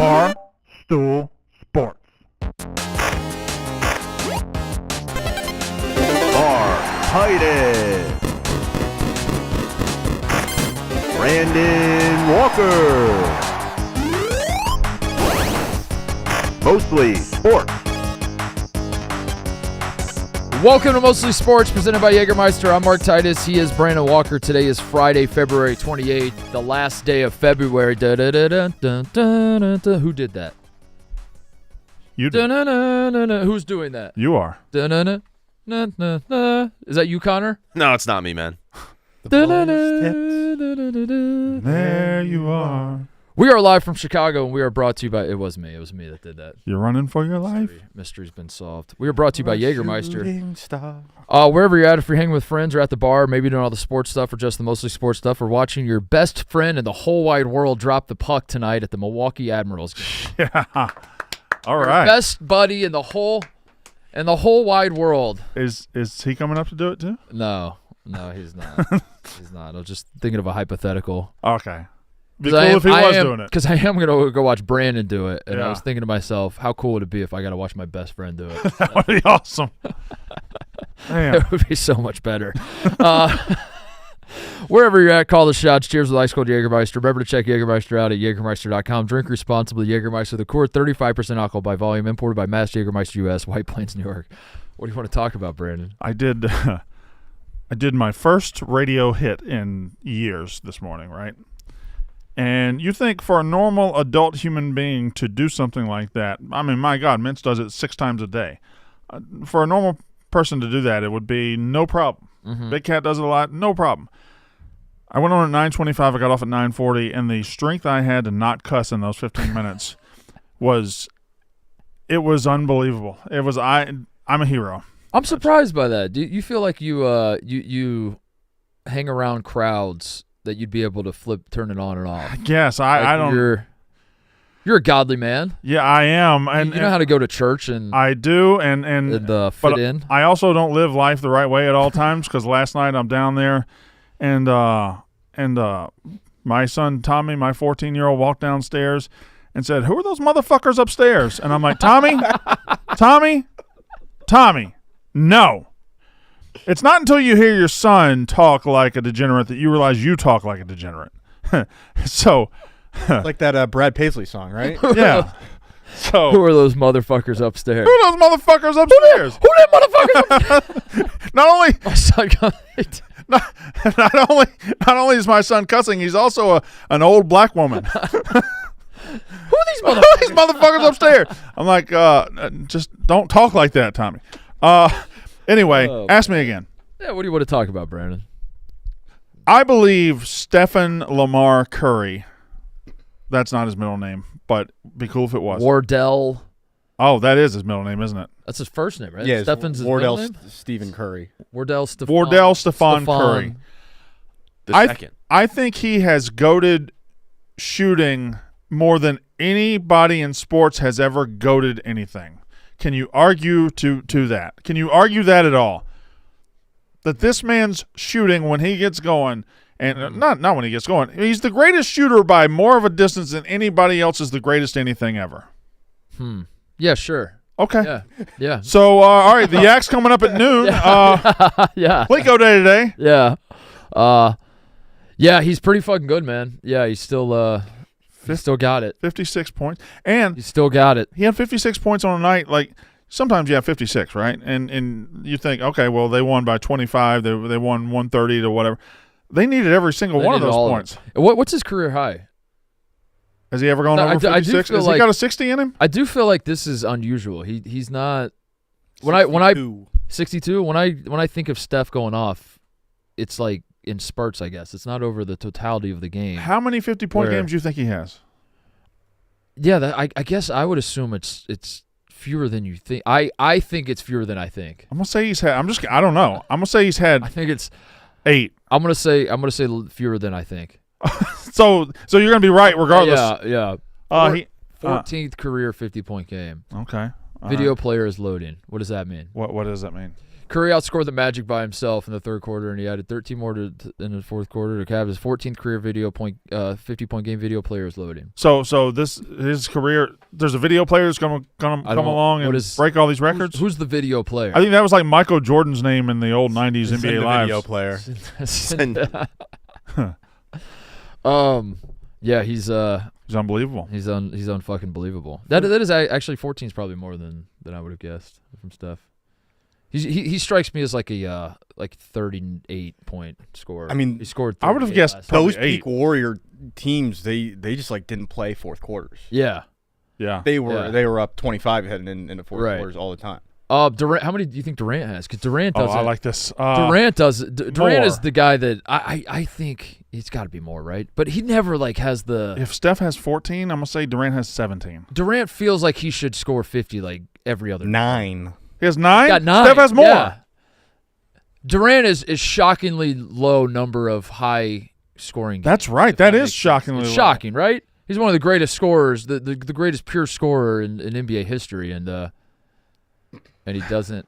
Bar Stool Sports. Titus, Brandon Walker, Mostly Sports. Welcome to Mostly Sports, presented by Jägermeister. I'm Mark Titus. He is Brandon Walker. Today is Friday, February 28th, the last day of February. Who did that? You did. Who's doing that? You are. Is that you, Connor? No, it's not me, man. There you are. We are live from Chicago, and we are brought to you by... It was me that did that. You're running for your life? Mystery's been solved. We are brought to you by Jägermeister. Wherever you're at, if you're hanging with friends or at the bar, maybe doing all the sports stuff or just the mostly sports stuff, or watching your best friend in the whole wide world drop the puck tonight at the Milwaukee Admirals game. Yeah. All Your right. best buddy in the whole wide world. Is he coming up to do it too? No, he's not. He's not. I was just thinking of a hypothetical. Okay. Be cool if he was doing it. Because I am going to go watch Brandon do it. And Yeah. I was thinking to myself, how cool would it be if I got to watch my best friend do it? That would be awesome. Damn. It would be so much better. Wherever you're at, call the shots. Cheers with ice cold Jägermeister. Remember to check Jägermeister out at Jägermeister.com. Drink responsibly. Jägermeister, the core, 35% alcohol by volume, imported by Mass Jägermeister U.S., White Plains, New York. What do you want to talk about, Brandon? I did my first radio hit in years this morning, right? And you think for a normal adult human being to do something like that, I mean, my God, Mintz does it 6 times a day. For a normal person to do that, it would be no problem. Mm-hmm. Big Cat does it a lot, no problem. I went on at 9:25, I got off at 9:40, and the strength I had to not cuss in those 15 minutes was unbelievable. I'm a hero. I'm surprised by that. Do you feel like you hang around crowds that you'd be able to turn it on and off? Yes, I don't. You're a godly man. Yeah, I am. And you know how to go to church and I do, and fit in. I also don't live life the right way at all times, because last night I'm down there, and my son Tommy, my 14-year-old, walked downstairs and said, "Who are those motherfuckers upstairs?" And I'm like, Tommy, no. It's not until you hear your son talk like a degenerate that you realize you talk like a degenerate. So, like that Brad Paisley song, right? yeah. So, Who are those motherfuckers upstairs? who are those motherfuckers upstairs? Who them motherfuckers upstairs? Not only My son got it. not only is my son cussing, he's also an old black woman. Who are these Who are motherfuckers? these motherfuckers upstairs? I'm like, just don't talk like that, Tommy. Anyway, Oh, ask me again. Yeah, what do you want to talk about, Brandon? I believe Stephen Lamar Curry. That's not his middle name, but be cool if it was. Wardell. Oh, that is his middle name, isn't it? That's his first name, right? Yeah, Stefan's his Wardell middle name? Stephen Curry. Wardell Stephon. Wardell Stephon Curry. The second. I think he has goated shooting more than anybody in sports has ever goated anything. Can you argue to that? Can you argue that at all? That this man's shooting when he gets going, and not when he gets going, he's the greatest shooter by more of a distance than anybody else is the greatest anything ever. Yeah, sure. Okay. Yeah. So, all right, the Yak's coming up at noon. Yeah. Plinko Day today. Yeah. Yeah, he's pretty fucking good, man. Yeah, he's still got it. 56 points. And He's still got it. he had 56 points on a night. Like, sometimes you have 56, right? And you think, okay, well, they won by 25. They won 130 to whatever. They needed every single They one of needed those all of points. it. What's his career high? Has he ever gone No, over I do 56? feel Has like- he got a 60 in him? I do feel like this is unusual. He's not when I 62 when I think of Steph going off, it's like in spurts, I guess. It's not over the totality of the game. How many 50-point Where- games do you think he has? Yeah, I guess I would assume it's fewer than you think. I think it's fewer than I think. I'm gonna say he's had. I don't know. I'm gonna say he's had I think it's 8. I'm gonna say fewer than I think. So you're gonna be right regardless. Yeah. He 14th career 50-point game. okay. Video player is loading. What does that mean? What does that mean? Curry outscored the Magic by himself in the third quarter, and he added 13 more in the fourth quarter to have his 14th career 50-point game. Video player is loading. So his career. There's a video player that's gonna come along and break all these records. Who's the video player? I think that was like Michael Jordan's name in the old '90s NBA Live. Video player. Yeah, he's unbelievable. He's unfucking believable. That is actually 14 is probably more than I would have guessed from Steph. He strikes me as like a 38-point scorer. I mean, he scored. I would have guessed those 8. peak Warrior teams. They just like didn't play fourth quarters. Yeah. They were up 25 heading in the fourth quarters all the time. Durant. How many do you think Durant has? Because Durant does. I like this. Durant does. Durant more. is the guy that I think he's got to be more, right? But he never has the. If Steph has 14, I'm gonna say Durant has 17. Durant feels like he should score 50 like every other. 9. He has 9. He got 9. Steph has more. Yeah. Durant is shockingly low number of high scoring. That's games, right. That is shockingly it's low. shocking, right? He's one of the greatest scorers, the greatest pure scorer in NBA history, and he doesn't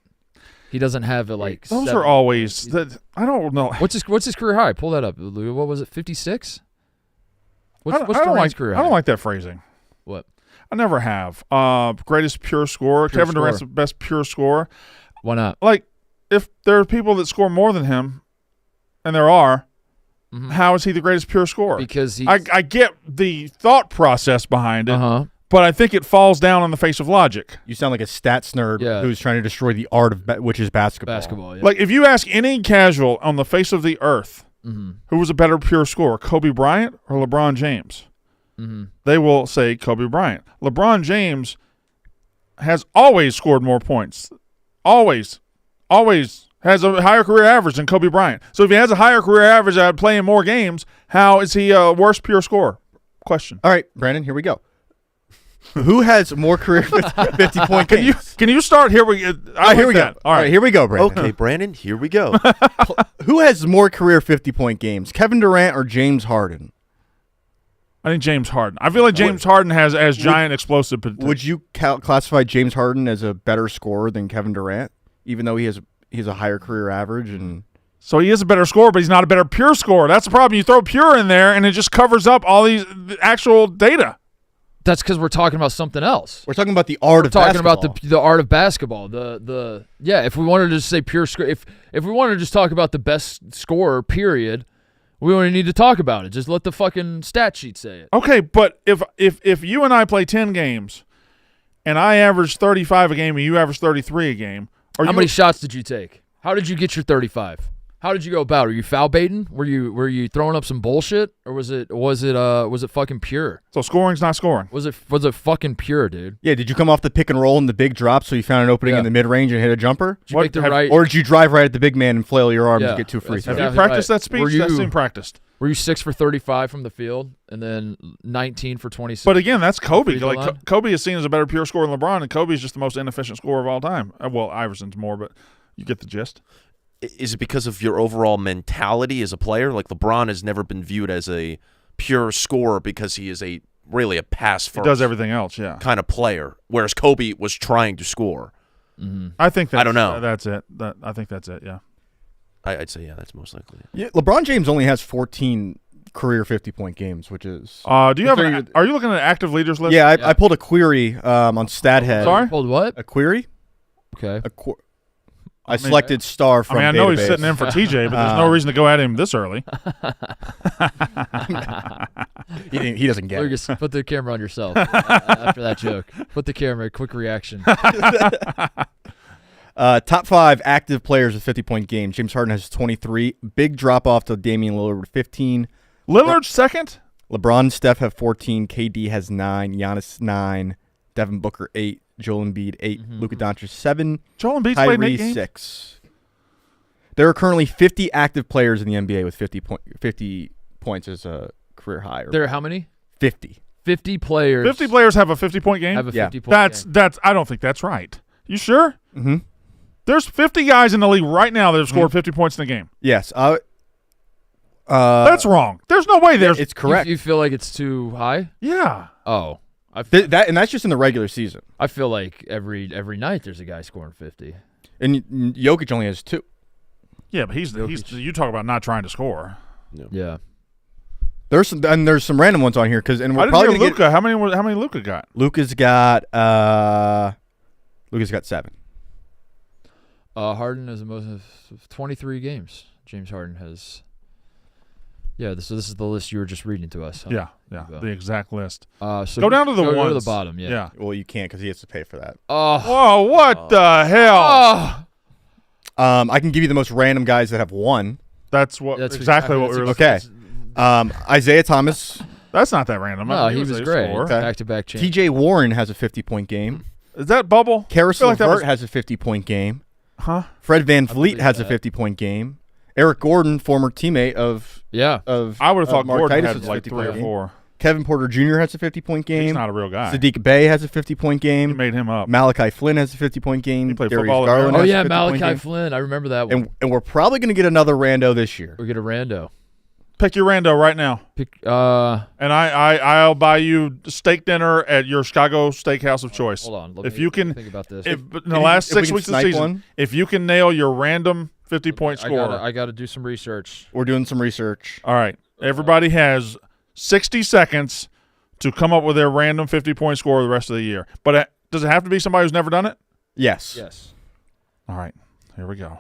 have a like. Those 7. are always. I don't know. What's his career high? Pull that up. What was it? 56. What's I don't Durant's like. career high? I don't like that phrasing. What? I never have. Greatest pure scorer. Pure Kevin scorer. Durant's the best pure scorer. Why not? Like, if there are people that score more than him, and there are, how is he the greatest pure scorer? Because I get the thought process behind it, but I think it falls down on the face of logic. You sound like a stats nerd who's trying to destroy the art of which is basketball. Basketball, yeah. Like, if you ask any casual on the face of the earth who was a better pure scorer, Kobe Bryant or LeBron James, they will say Kobe Bryant. LeBron James has always scored more points. Always has a higher career average than Kobe Bryant. So if he has a higher career average at playing more games, how is he a worse pure scorer? Question. All right, Brandon, here we go. Who has more career 50-point games? Can you start here? Here we go. All right, here we go, Brandon. Okay, Brandon, here we go. Who has more career 50-point games, Kevin Durant or James Harden? I think James Harden. I feel like James Harden has giant explosive potential. Would you classify James Harden as a better scorer than Kevin Durant, even though he has a higher career average? And so he is a better scorer, but he's not a better pure scorer. That's the problem. You throw pure in there, and it just covers up all these actual data. That's because we're talking about something else. We're talking about the art of basketball. Talking about the art of basketball. If we wanted to just say pure score, if we wanted to just talk about the best scorer, period, we don't even need to talk about it. Just let the fucking stat sheet say it. Okay, but if you and I play 10 games, and I average 35 a game, and you average 33 a game, how many shots did you take? How did you get your 35? How did you go about it? Were you foul baiting? Were you throwing up some bullshit, or was it fucking pure? So scoring's not scoring. Was it fucking pure, dude? Yeah, did you come off the pick and roll in the big drop so you found an opening in the mid-range and hit a jumper? Did you make the right? Or did you drive right at the big man and flail your arms and get 2 free throws? Have you practiced that speech? That's been practiced. Were you 6 for 35 from the field and then 19 for 26? But again, that's Kobe. Like Kobe is seen as a better pure scorer than LeBron, and Kobe is just the most inefficient scorer of all time. Well, Iverson's more, but you get the gist. Is it because of your overall mentality as a player? Like LeBron has never been viewed as a pure scorer because he is really a pass first. He does everything else, yeah. Kind of player, whereas Kobe was trying to score. I think I don't know. That's it. I think that's it. Yeah. I'd say that's most likely. Yeah, LeBron James only has 14 career 50-point games, which is. Do you have? Are you looking at an active leaders list? Yeah, I pulled a query on StatHead. Sorry, pulled what? A query. Okay. I selected star from. I know database. He's sitting in for TJ, but there's no reason to go at him this early. He doesn't get Lucas, put the camera on yourself after that joke. Put the camera. Quick reaction. Top 5 active players with 50-point games. James Harden has 23. Big drop off to Damian Lillard with 15. Lillard second. LeBron and Steph have 14. KD has 9. Giannis 9. Devin Booker 8. Joel Embiid 8. Luka Doncic 7. Joel Embiid's played 8 games. 6. There are currently 50 active players in the NBA with 50 points as a career high. There are how many? 50. 50 players. 50 players have a 50-point game. Have a 50-point game. That's. I don't think that's right. You sure? Mm-hmm. There's 50 guys in the league right now that have scored 50 points in a game. Yes. That's wrong. There's no way there's. It's correct. You feel like it's too high? Yeah. Oh. And that's just in the regular season. I feel like every night there's a guy scoring 50. And Jokic only has 2. Yeah, but he's you talk about not trying to score. Yeah. There's some random ones on here and we're I didn't probably hear gonna Luka. How many Luka got? Luka's got 7. Harden has the most of 23 games. James Harden has. Yeah, so this is the list you were just reading to us. Huh? Yeah, the exact list. So go down to the ones. Go to the bottom. Yeah. Well, you can't because he has to pay for that. Whoa! What the hell? I can give you the most random guys that have 1. That's exactly what we were looking at. Okay. Isaiah Thomas. That's not that random. No, he was great. Okay. Back-to-back champ. TJ Warren has a 50-point game. Is that bubble? Karis LeVert has a 50-point game. Huh? Fred VanVleet has a 50-point game. Eric Gordon, former teammate of I would have thought Mark Gordon Titus had like 3 or 4. Kevin Porter Jr. has a 50-point game. He's not a real guy. Sadiq Bey has a 50-point game. He made him up. Malachi Flynn has a 50-point game. He played Darius football. Garland has a 50-point Malachi game. Flynn. I remember that one. And we're probably going to get another rando this year. We'll get a rando. Pick your rando right now. And I'll buy you steak dinner at your Chicago steakhouse of choice. Hold on. If you can think about this. in the last 6 weeks of the season, if you can nail your random 50-point score. I got to do some research. We're doing some research. All right. Everybody has 60 seconds to come up with their random 50-point score the rest of the year. But does it have to be somebody who's never done it? Yes. All right. Here we go.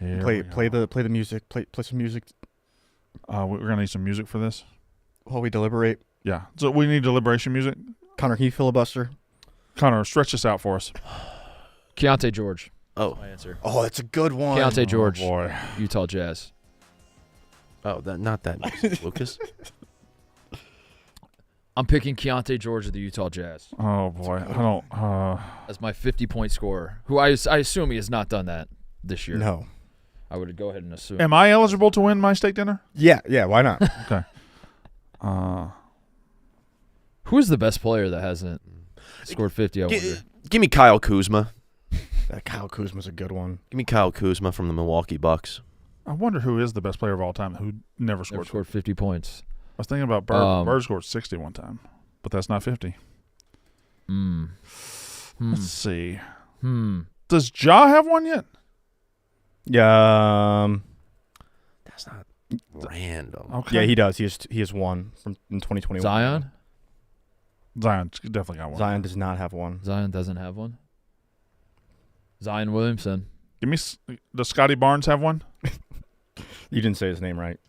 Play the music. Play some music. We're going to need some music for this. While we deliberate. Yeah. So we need deliberation music. Connor, can you filibuster? Connor, stretch this out for us. Keontae George. Oh. That's my answer. Oh, that's a good one. Keontae George. Oh, boy. Utah Jazz. Oh, not that music, Lucas. I'm picking Keontae George of the Utah Jazz. Oh, boy. I don't. As my 50-point scorer, who I assume he has not done that this year. No. I would go ahead and assume. Am I eligible to win my steak dinner? Yeah, why not? Okay. Who is the best player that hasn't scored 50, I wonder? Give me Kyle Kuzma. Kyle Kuzma's a good one. Give me Kyle Kuzma from the Milwaukee Bucks. I wonder who is the best player of all time who never scored. Never scored 50 points. I was thinking about Bird. Bird scored 60 one time, but that's not 50. Let's see. Does Ja have one yet? Yeah. That's not random. Okay. Yeah, he does. He has one from in 2021. Zion definitely got one. Zion does not have one. Zion doesn't have one. Zion Williamson. Give me. Does Scotty Barnes have one? You didn't say his name right.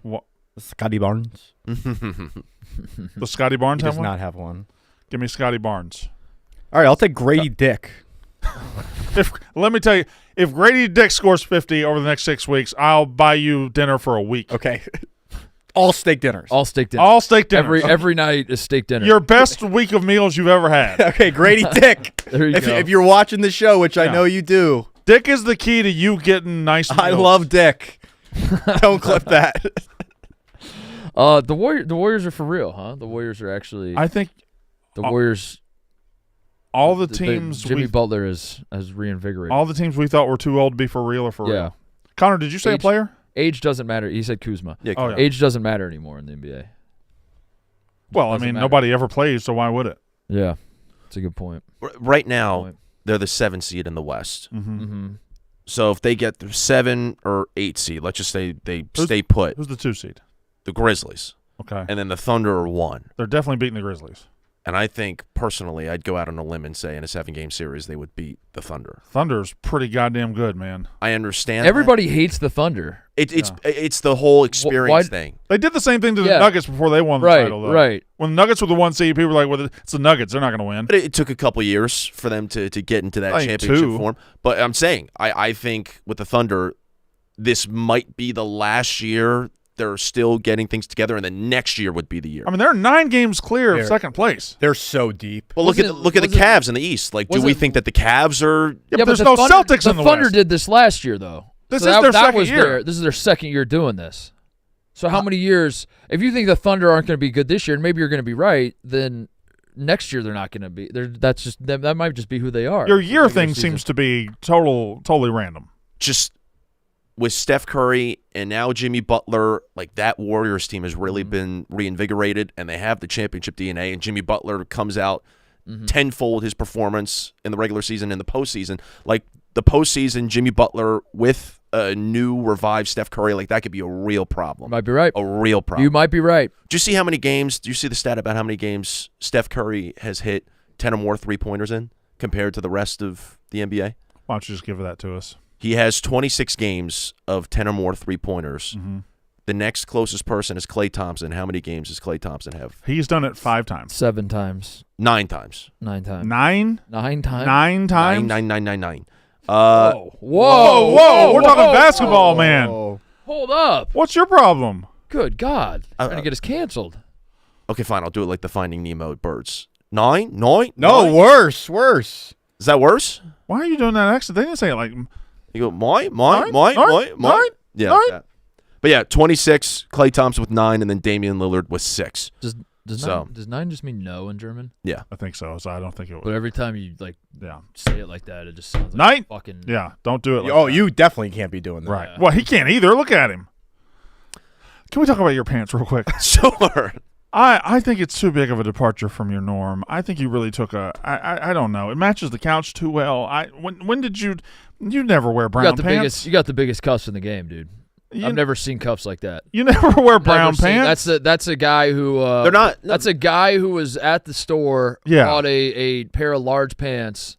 What? Scotty Barnes. Does Scotty Barnes He have does one? not have one. Give me Scotty Barnes. All right, I'll take Grady Dick. Let me tell you, if Grady Dick scores 50 over the next 6 weeks, I'll buy you dinner for a week. Okay. All steak dinners. All steak dinner. All steak dinners. Every night is steak dinner. Your best week of meals you've ever had. Okay, Grady Dick. There you go. If you're watching the show, which I know you do. Dick is the key to you getting nice meals. I love Dick. Don't clip that. The Warriors are for real, huh? The Warriors are actually. I think the Warriors. All the teams. Jimmy Butler has reinvigorated. All the teams we thought were too old to be for real are for real. Connor, did you say a player? Age doesn't matter. He said Kuzma. Yeah, oh, yeah. Age doesn't matter anymore in the NBA. Well, I mean, nobody ever plays, so why would it? Yeah, that's a good point. Right now, they're the 7th seed in the West. Mm-hmm. So if they get the 7 or 8 seed, let's just say they stay put. Who's the 2 seed? The Grizzlies. Okay. And then the Thunder are 1. They're definitely beating the Grizzlies. And I think, personally, I'd go out on a limb and say in a 7-game series they would beat the Thunder. Thunder's pretty goddamn good, man. I understand Everybody hates the Thunder. It's the whole experience thing. They did the same thing to the Nuggets before they won the title, though. Right. When the Nuggets were the 1 seed, people were like, well, it's the Nuggets. They're not going to win. But it took a couple years for them to get into that championship form. But I'm saying, I think with the Thunder, this might be the last year they're still getting things together, and then next year would be the year. I mean, they're 9 games clear of second place. They're so deep. Well, look at the Cavs in the East. Like, do we think that the Cavs are? Yeah, but there's no Celtics in the Thunder West. did this last year, though. This is their second year. This is their second year doing this. So how many years? If you think the Thunder aren't going to be good this year, and maybe you're going to be right, then next year they're not going to be. That might just be who they are. Your year thing seems to be totally random. Just with Steph Curry and now Jimmy Butler, like that Warriors team has really been reinvigorated, and they have the championship DNA, and Jimmy Butler comes out tenfold his performance in the regular season and the postseason. Like the postseason, Jimmy Butler with a new revived Steph Curry, like that could be a real problem. Might be right. A real problem. You might be right. Do you see how many games, do you see the stat about how many games Steph Curry has hit 10 or more three-pointers in compared to the rest of the NBA? Why don't you just give that to us? He has 26 games of 10 or more three-pointers. The next closest person is Klay Thompson. How many games does Klay Thompson have? He's done it 5 times. 7 times. 9 times. 9 times. 9? 9 times? 9 times? 9. Whoa. Whoa. We're talking basketball, man. Hold up. What's your problem? Good God. Trying to get us canceled. Okay, fine. I'll do it like the Finding Nemo birds. 9? No, worse. Is that worse? Why are you doing that accent? They didn't say it like... You go, mine. Nine? Yeah. But yeah, 26, Klay Thompson with 9, and then Damian Lillard with 6. Does 9 just mean no in German? Yeah. I think so. So I don't think it would. But every time you say it like that, it just sounds like Night? fucking. Yeah, don't do it like that. You definitely can't be doing that. Right. Yeah. Well, he can't either. Look at him. Can we talk about your pants real quick? Sure. I think it's too big of a departure from your norm. I think you really took I don't know. It matches the couch too well. When did you never wear brown pants? You got the biggest cuffs in the game, dude. I've never seen cuffs like that. You never wear brown pants? That's a guy who They're not. That's a guy who was at the store, bought a pair of large pants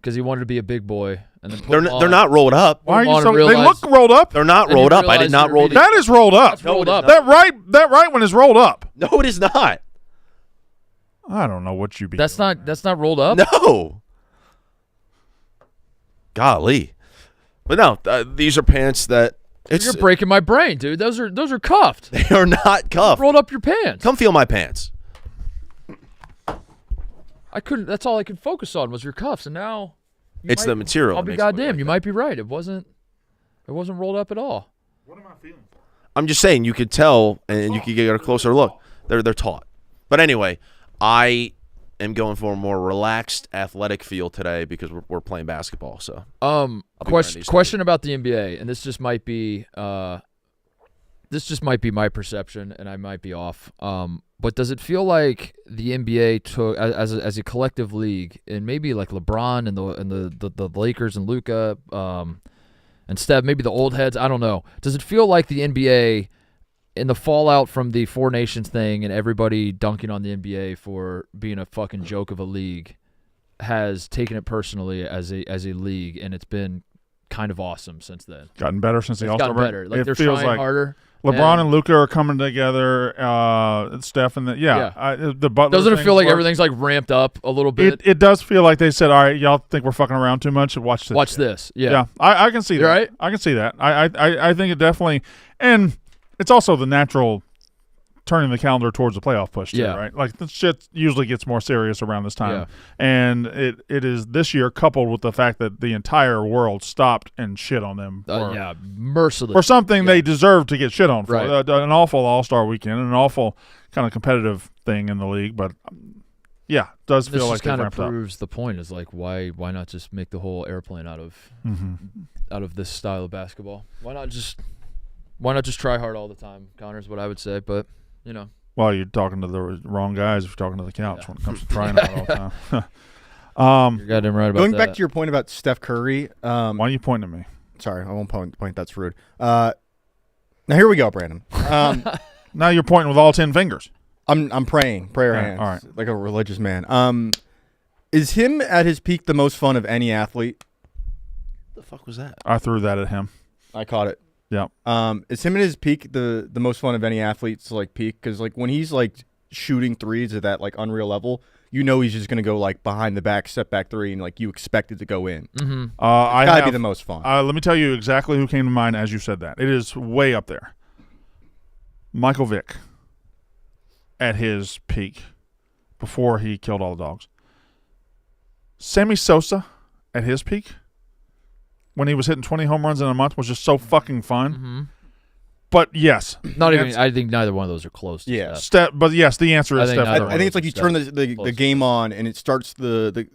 because he wanted to be a big boy, and then They're not rolled up. Why are you so? They look rolled up. They're not rolled up. I did not roll them. That is rolled up. That's rolled up. That right one is rolled up. No, it is not. I don't know what you be. That's not rolled up. No. Golly. But no, these are pants that You're breaking my brain, dude. Those are cuffed. they are not cuffed. Rolled up your pants. Come feel my pants. I couldn't. That's all I could focus on was your cuffs, and now It's the material. I'll that be makes it look goddamn. like You that. might be right. It wasn't rolled up at all. What am I feeling? I'm just saying you could tell and you could get a closer look. They're taut. But anyway, I am going for a more relaxed, athletic feel today because we're playing basketball. So question about the NBA, and this just might be my perception, and I might be off. But does it feel like the NBA took as a collective league, and maybe like LeBron and the Lakers and Luka, and Steph, maybe the old heads, I don't know. Does it feel like the NBA, in the fallout from the Four Nations thing and everybody dunking on the NBA for being a fucking joke of a league, has taken it personally as a league, and it's been kind of awesome since then? Gotten better since the It's All-Star gotten break. better. Like It they're feels trying like harder. LeBron and Luka are coming together. Steph and the Butler. Doesn't it thing feel like works. everything's like ramped up a little bit? It does feel like they said, "All right, y'all think we're fucking around too much? Watch this. Watch shit." this. Yeah. Yeah, I can see that. You're right. I can see that. I think it definitely, and it's also the natural turning the calendar towards the playoff push too, Yeah. right? Like this shit usually gets more serious around this time, Yeah. and it is this year coupled with the fact that the entire world stopped and shit on them Merciless. for something they deserve to get shit on for. Right. An awful All-Star weekend, an awful kind of competitive thing in the league, but yeah, it does This feel like just they've kind of ramped up. proves the point. Is like why not just make the whole airplane out of this style of basketball? Why not just try hard all the time? Connor is what I would say, but you know. Well, you're talking to the wrong guys if you're talking to the couch when it comes to trying out all the time. You're goddamn right about Going that. back to your point about Steph Curry. Why are you pointing at me? Sorry, I won't point. That's rude. Now here we go, Brandon. Now you're pointing with all 10 fingers. I'm praying, prayer Okay, hands, all right. like a religious man. Is him at his peak the most fun of any athlete? What the fuck was that? I threw that at him. I caught it. Yeah. Is him at his peak the most fun of any athlete's like peak? Because like when he's like shooting threes at that like unreal level, you know he's just gonna go like behind the back, step back three, and like you expect it to go in. Mm-hmm. Gotta be the most fun. Let me tell you exactly who came to mind as you said that. It is way up there. Michael Vick at his peak before he killed all the dogs. Sammy Sosa at his peak when he was hitting 20 home runs in a month was just so fucking fun. Mm-hmm. But yes, Not even. I think neither one of those are close. To Yeah. Steph. but yes, the answer I is think Steph. neither I think it's like you turn the Close. game on and it starts The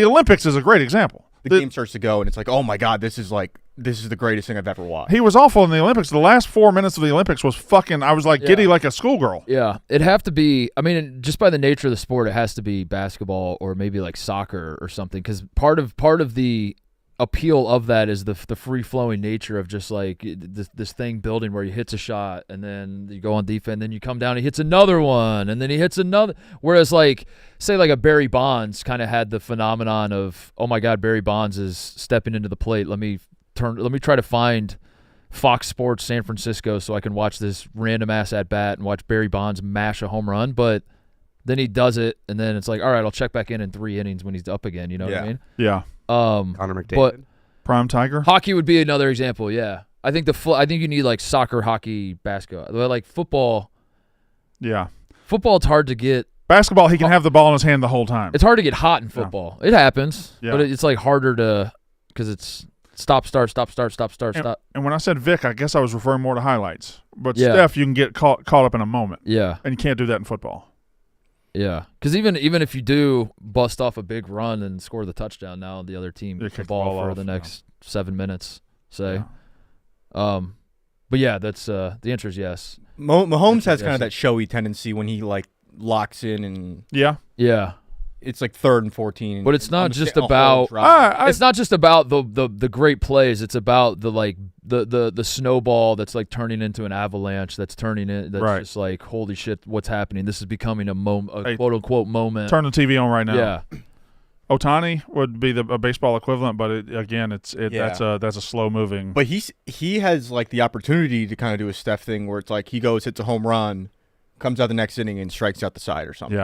Olympics is a great example. the game starts to go and it's like, oh my god, this is like this is the greatest thing I've ever watched. He was awful in the Olympics. The last 4 minutes of the Olympics was fucking. I was like giddy like a schoolgirl. Yeah, it'd have to be. I mean, just by the nature of the sport, it has to be basketball or maybe like soccer or something. Because part of the appeal of that is the free flowing nature of just like this thing building where he hits a shot and then you go on defense, then you come down, he hits another one, and then he hits another. Whereas like say like a Barry Bonds kind of had the phenomenon of, oh my God, Barry Bonds is stepping into the plate. Let me try to find Fox Sports San Francisco so I can watch this random ass at bat and watch Barry Bonds mash a home run. But then he does it, and then it's like, all right, I'll check back in 3 innings when he's up again. You know what I mean? Yeah. Connor McDavid. But Prime Tiger. hockey would be another example. Yeah, I think I think you need like soccer, hockey, basketball, like football. Yeah. Football, it's hard to get. Basketball, he can have the ball in his hand the whole time. It's hard to get hot in football. It happens, but it's like harder to because it's stop, start, stop, start, stop, start, stop. And when I said Vic, I guess I was referring more to highlights. But Steph, you can get caught up in a moment. Yeah, and you can't do that in football. Yeah, because even if you do bust off a big run and score the touchdown, now the other team gets the ball for the next 7 minutes, say. Yeah. But yeah, that's the answer is yes. Mahomes has kind of that showy tendency when he like locks in and yeah. It's like 3rd and 14. But it's not just about it's not just about the great plays. It's about the snowball that's like turning into an avalanche. That's turning it. That's just like, holy shit, what's happening? This is becoming a quote unquote moment. Turn the TV on right now. Yeah. Ohtani would be a baseball equivalent, but that's a slow moving. But he has like the opportunity to kind of do a Steph thing where it's like he goes, hits a home run, comes out the next inning and strikes out the side or something.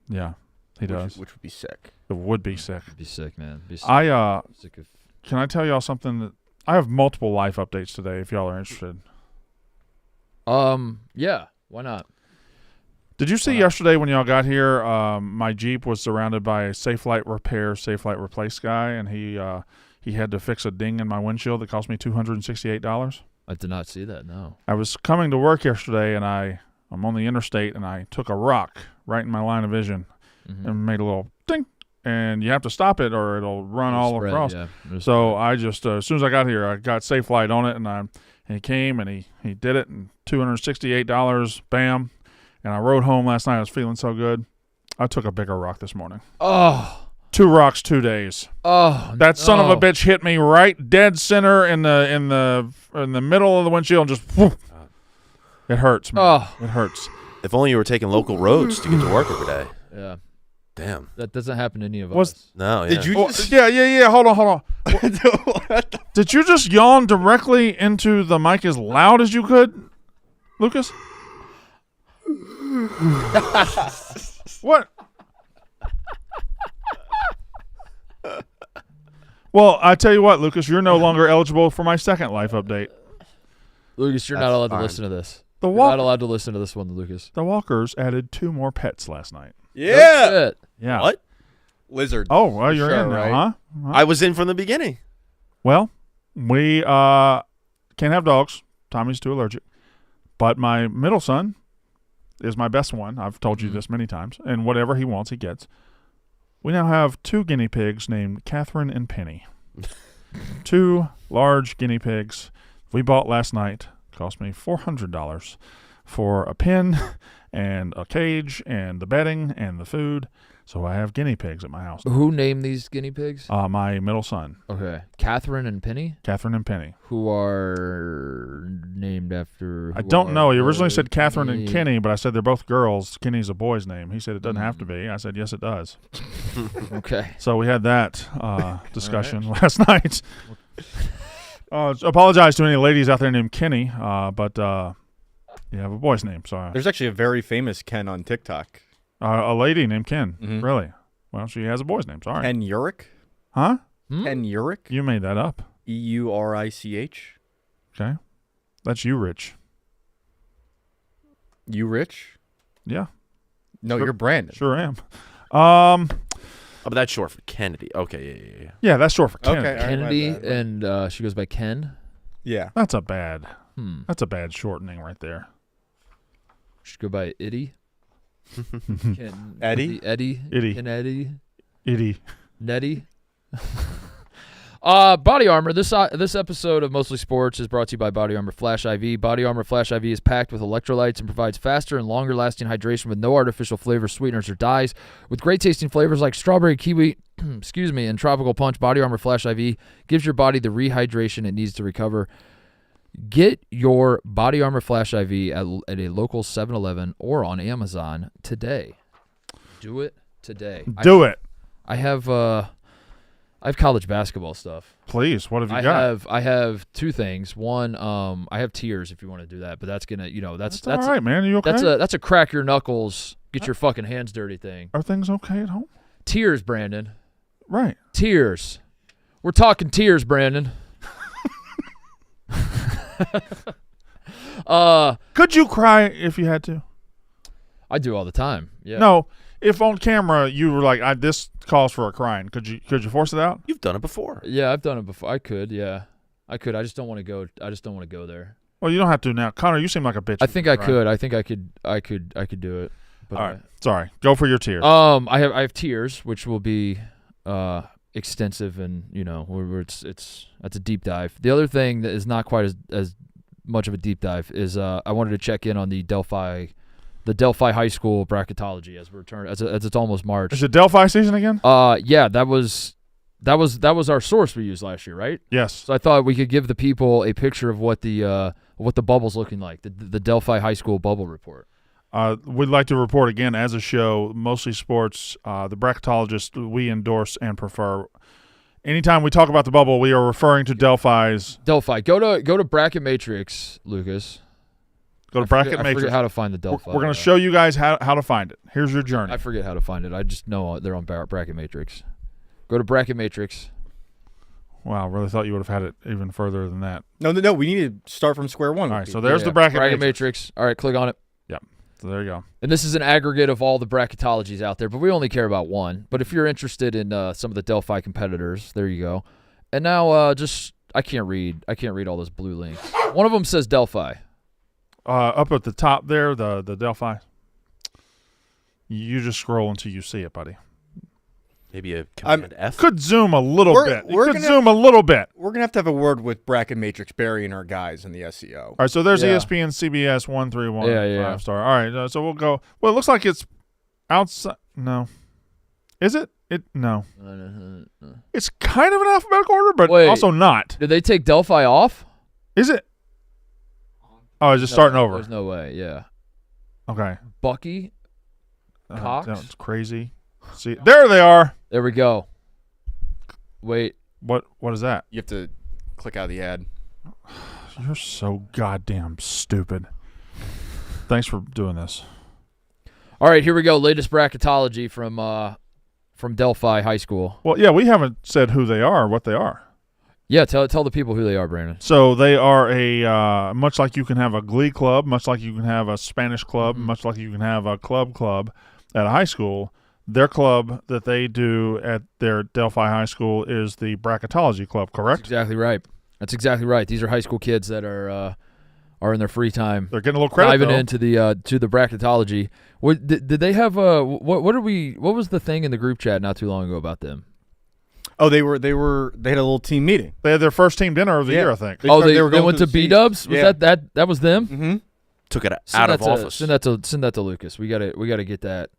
Yeah. He does. Which would be sick. It would be sick. It'd be sick, man. Be sick. Can I tell y'all something? That I have multiple life updates today if y'all are interested. Yeah. Why not? Did you see yesterday when y'all got here, my Jeep was surrounded by a Safe Light Repair, Safe Light Replace guy, and he had to fix a ding in my windshield that cost me $268? I did not see that, no. I was coming to work yesterday, and I'm on the interstate, and I took a rock right in my line of vision. And made a little ding, and you have to stop it or it'll run all across. Yeah. So I just as soon as I got here, I got Safe Light on it, and he came and he did it, and $268, bam. And I rode home last night. I was feeling so good. I took a bigger rock this morning. Oh, 2 rocks, 2 days. Oh, that son of a bitch hit me right dead center in the middle of the windshield, and just whoop. It hurts, man. Oh, it hurts. If only you were taking local roads to get to work every day. Yeah. Damn. That doesn't happen to any of us. No, yeah. Did you just... Yeah. Hold on. Did you just yawn directly into the mic as loud as you could, Lucas? What? Well, I tell you what, Lucas, you're no longer eligible for my second life update. Lucas, you're not allowed to listen to this. You're not allowed to listen to this one, Lucas. The Walkers added 2 more pets last night. Yeah. Yeah. What? Lizard. Oh, well, you're in now, right? huh? I was in from the beginning. Well, we can't have dogs. Tommy's too allergic. But my middle son is my best one. I've told you this many times. And whatever he wants, he gets. We now have 2 guinea pigs named Catherine and Penny. 2 large guinea pigs we bought last night. Cost me $400 for a pen and a cage and the bedding and the food. So I have guinea pigs at my house. Who named these guinea pigs? My middle son. Okay. Catherine and Penny? Catherine and Penny. Who are named after... I don't know. He originally said Catherine and Kenny, but I said they're both girls. Kenny's a boy's name. He said it doesn't have to be. I said, yes, it does. Okay. So we had that discussion last night. Apologize to any ladies out there named Kenny, but you have a boy's name. So there's actually a very famous Ken on TikTok. A lady named Ken. Really? Well, she has a boy's name. Sorry. Ken Urich? Huh? Ken Urich? You made that up. Eurich? Okay. That's you, Rich. You rich? Yeah. No, you're Brandon. Sure am. Oh, but that's short for Kennedy. Okay, yeah. Yeah, that's short for Kennedy. Okay, Kennedy, and she goes by Ken? Yeah. That's a bad shortening right there. Should go by Itty. Eddie? Eddie. Itty. Ken Eddie. Itty. Nettie. Body Armor. This episode of Mostly Sports is brought to you by Body Armor Flash IV. Body Armor Flash IV is packed with electrolytes and provides faster and longer-lasting hydration with no artificial flavors, sweeteners, or dyes. With great-tasting flavors like strawberry, kiwi, and tropical punch, Body Armor Flash IV gives your body the rehydration it needs to recover. Get your Body Armor Flash IV at a local 7-Eleven or on Amazon today. Do it today. I have college basketball stuff. Please, what have you got? I have two things. One, I have tears if you want to do that, but that's gonna, that's all right, man. Are you okay? That's a crack your knuckles, get your fucking hands dirty thing. Are things okay at home? Tears, Brandon. Right. Tears. We're talking tears, Brandon. Could you cry if you had to? I do all the time. Yeah. No. If on camera you were like, this calls for a crying, could you force it out? You've done it before. Yeah, I've done it before. I could, yeah. I could. I just don't want to go. I just don't want to go there. Well, you don't have to now. Connor, you seem like a bitch. I think I could. I think I could do it. But all right. Sorry. Go for your tears. I have tears, which will be extensive, and where it's that's a deep dive. The other thing that is not quite as much of a deep dive is I wanted to check in on the Delphi High School bracketology as it's almost March. Is it Delphi season again? Yeah, that was our source we used last year, right? Yes. So I thought we could give the people a picture of what the bubble's looking like, the Delphi High School bubble report. We'd like to report again as a show, Mostly Sports, the bracketologist we endorse and prefer. Anytime we talk about the bubble, we are referring to Delphi's. Delphi. Go to Bracket Matrix, Lucas. Go to Bracket Matrix. I forget how to find the Delphi. We're going to show you guys how to find it. Here's your journey. I forget how to find it. I just know they're on Bracket Matrix. Go to Bracket Matrix. Wow, I really thought you would have had it even further than that. No, we need to start from square one. All right, so there's the Bracket Matrix. All right, click on it. Yep, so there you go. And this is an aggregate of all the bracketologies out there, but we only care about one. But if you're interested in some of the Delphi competitors, there you go. And now I can't read all those blue links. One of them says Delphi. Up at the top there, the Delphi. You just scroll until you see it, buddy. Maybe a Command F? Could zoom a little bit. We're going to have a word with Bracket Matrix Barry and our guys in the SEO. All right, so there's ESPN CBS 131 5 star. All right, so we'll go. Well, it looks like it's outside. No. Is it? No. It's kind of an alphabetical order, but also not. Did they take Delphi off? Is it? Oh, is it starting over? There's no way, yeah. Okay. Bucky? Cox? That's crazy. See, there they are. There we go. Wait. What is that? You have to click out of the ad. You're so goddamn stupid. Thanks for doing this. All right, here we go. Latest bracketology from Delphi High School. Well, yeah, we haven't said who they are or what they are. Yeah, tell the people who they are, Brandon. So they are a much like you can have a glee club, much like you can have a Spanish club, much like you can have a club at a high school. Their club that they do at their Delphi High School is the Bracketology Club, correct? That's exactly right. These are high school kids that are in their free time. They're getting a little credit, diving into the to the bracketology. What did they have? What was the thing in the group chat not too long ago about them? Oh, they had a little team meeting. They had their first team dinner of the year, I think. They went to B-Dubs? Was that was them? Mm-hmm. Took it out of office. Send that to Lucas. We gotta get that.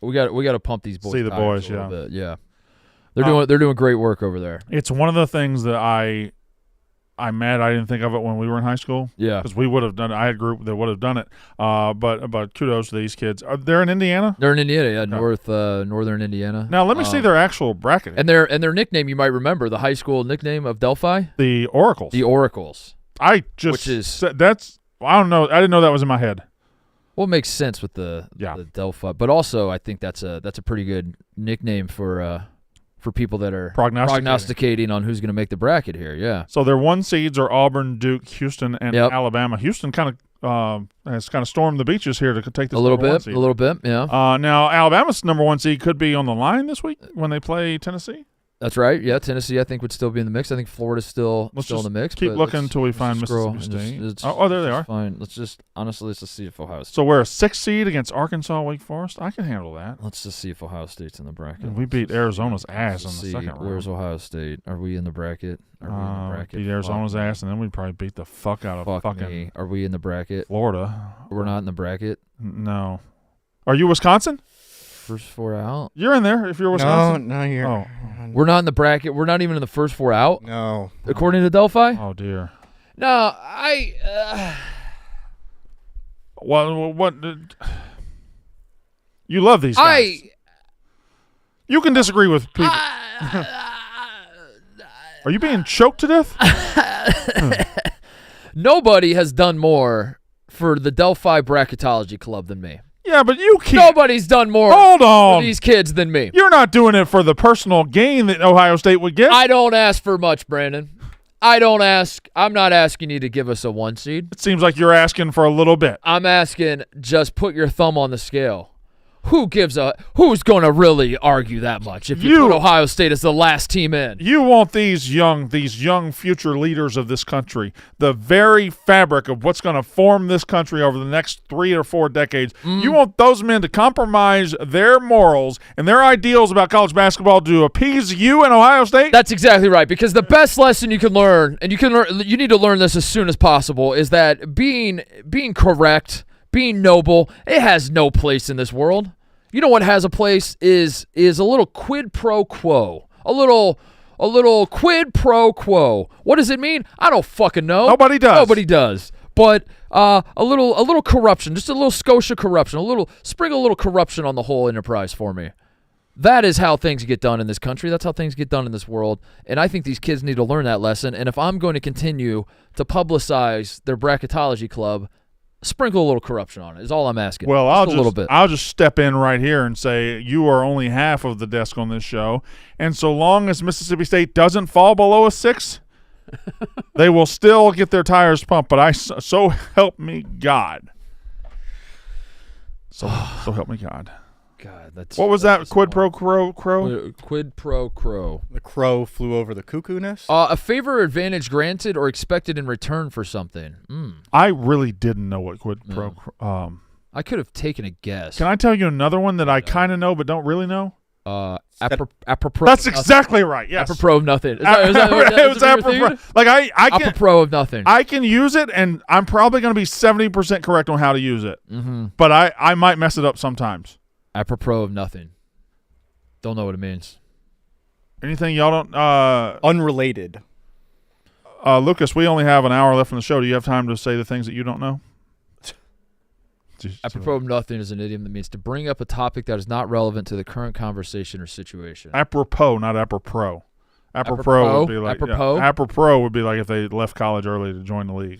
We gotta pump these boys. See the boys, a little bit. Yeah. They're doing great work over there. It's one of the things that I'm mad I didn't think of it when we were in high school. Yeah, because we would have done it. I had a group that would have done it. But kudos to these kids. They're in Indiana. They're in Indiana, yeah, northern Indiana. Now let me see their actual bracket. And their nickname you might remember, the high school nickname of Delphi, the Oracles. The Oracles. I don't know. I didn't know that was in my head. Well, it makes sense with the Delphi, but also I think that's a pretty good nickname for people that are prognosticating on who's going to make the bracket here. Yeah. So their one seeds are Auburn, Duke, Houston, and Alabama. Houston kind of has kind of stormed the beaches here to take this a little bit. Yeah. Now Alabama's number one seed could be on the line this week when they play Tennessee. That's right. Yeah, Tennessee, I think, would still be in the mix. I think Florida's still in the mix. Keep looking until we find Mississippi State. There they are. Fine. Let's just see if Ohio State. So we're a 6th seed against Arkansas, Wake Forest. I can handle that. Let's just see if Ohio State's in the bracket. We beat Arizona's ass in the second round. Where's Ohio State? Are we in the bracket? Beat Arizona's ass, and then we'd probably beat the fuck out of fucking me. Are we in the bracket? Florida. We're not in the bracket. No. Are you Wisconsin? First 4 out. You're in there if you're Wisconsin. No, you're. Oh. We're not in the bracket. We're not even in the first 4 out. No. According to Delphi. Oh dear. No, What? You love these guys. You can disagree with people. Are you being choked to death? Nobody has done more for the Delphi Bracketology Club than me. Yeah, but you can't. Nobody's done more for these kids than me. You're not doing it for the personal gain that Ohio State would get. I don't ask for much, Brandon. I don't ask. I'm not asking you to give us a 1 seed. It seems like you're asking for a little bit. I'm asking just put your thumb on the scale. Who's going to really argue that much if you put Ohio State as the last team in? You want these young future leaders of this country, the very fabric of what's going to form this country over the next 3 or 4 decades. You want those men to compromise their morals and their ideals about college basketball to appease you and Ohio State? That's exactly right, because the best lesson you can learn, and you need to learn this as soon as possible, is that being correct, being noble, it has no place in this world. You know what has a place is a little quid pro quo. A little quid pro quo. What does it mean? I don't fucking know. Nobody does. But a little corruption, just a little Scotia corruption, sprinkle a little corruption on the whole enterprise for me. That is how things get done in this country. That's how things get done in this world. And I think these kids need to learn that lesson. And if I'm going to continue to publicize their bracketology club, sprinkle a little corruption on it is all I'm asking. Well, I'll just step in right here and say you are only half of the desk on this show, and so long as Mississippi State doesn't fall below a 6, they will still get their tires pumped. But so help me God. So help me God. God, that's what was that? Quid pro quo? Quid pro quo. The crow flew over the cuckoo nest. A favor or advantage granted or expected in return for something. I really didn't know what quid pro quo. I could have taken a guess. Can I tell you another one that I kind of know but don't really know? Apropos. That's exactly right. Yes. Apropos of nothing. Is it was apropos. Like I can apropos of nothing. I can use it, and I'm probably going to be 70% correct on how to use it. But I might mess it up sometimes. Apropos of nothing. Don't know what it means. Anything y'all don't? Unrelated. Lucas, we only have an hour left in the show. Do you have time to say the things that you don't know? Apropos of nothing is an idiom that means to bring up a topic that is not relevant to the current conversation or situation. Apropos, not apropos. Apropos would be like apropos would be like if they left college early to join the league.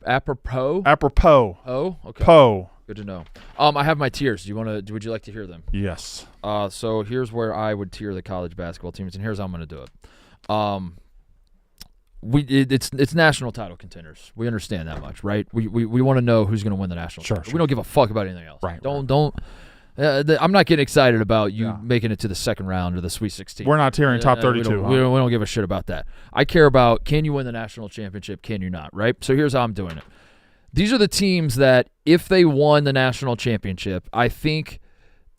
Apropos. Apropos. Oh, okay. Po. Good to know. I have my tiers. Would you like to hear them? Yes. So here's where I would tier the college basketball teams, and here's how I'm going to do it. It's national title contenders. We understand that much, right? We want to know who's going to win the national title. Sure. We don't give a fuck about anything else. Right. Don't. I'm not getting excited about you making it to the second round or the Sweet 16. We're not tiering top 32. We don't give a shit about that. I care about, can you win the national championship? Can you not? Right. So here's how I'm doing it. These are the teams that, if they won the national championship, I think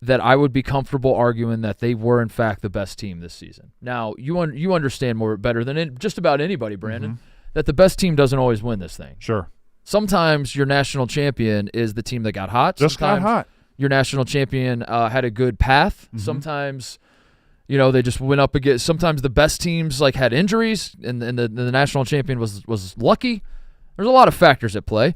that I would be comfortable arguing that they were, in fact, the best team this season. Now, you understand better than just about anybody, Brandon, that the best team doesn't always win this thing. Sure. Sometimes your national champion is the team that got hot. Got hot. Your national champion had a good path. Sometimes, they just went up against. Sometimes the best teams had injuries, and the national champion was lucky. There's a lot of factors at play.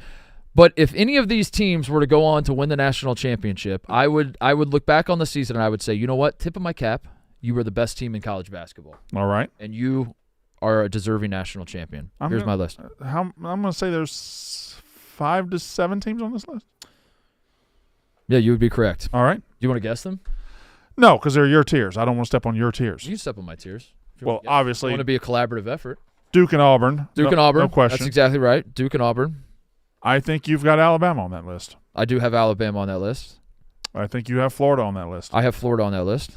But if any of these teams were to go on to win the national championship, I would look back on the season and I would say, you know what? Tip of my cap, you were the best team in college basketball. All right. And you are a deserving national champion. Here's my list. I'm going to say there's 5 to 7 teams on this list. Yeah, you would be correct. All right. Do you want to guess them? No, because they're your tiers. I don't want to step on your tiers. You step on my tiers. Well, obviously. I want to be a collaborative effort. Duke and Auburn. No question. That's exactly right. Duke and Auburn. I think you've got Alabama on that list. I do have Alabama on that list. I think you have Florida on that list. I have Florida on that list.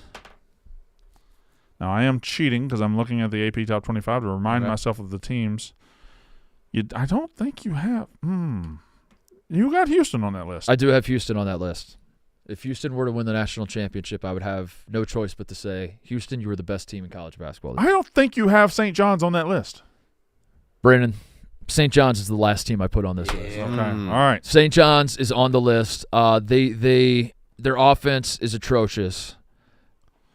Now, I am cheating because I'm looking at the AP Top 25 to remind myself of the teams. I don't think you have. You got Houston on that list. I do have Houston on that list. If Houston were to win the national championship, I would have no choice but to say, Houston, you were the best team in college basketball. I don't think you have St. John's on that list. Brandon, St. John's is the last team I put on this list. Okay, all right. St. John's is on the list. Their offense is atrocious.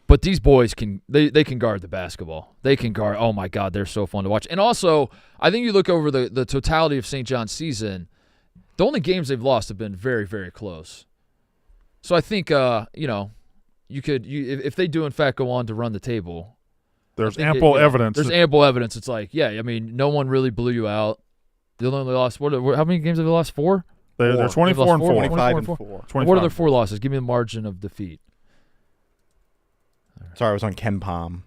But these boys can guard the basketball. They can guard. Oh, my God, they're so fun to watch. And also, I think you look over the totality of St. John's season, the only games they've lost have been very, very close. So I think, if they do, in fact, go on to run the table. There's ample evidence. There's ample evidence. It's like, yeah, I mean, no one really blew you out. They only lost, how many games have they lost? 4? They're 24 and 4. 25 and 4. 25. What are their 4 losses? Give me the margin of defeat. Sorry, I was on KenPom.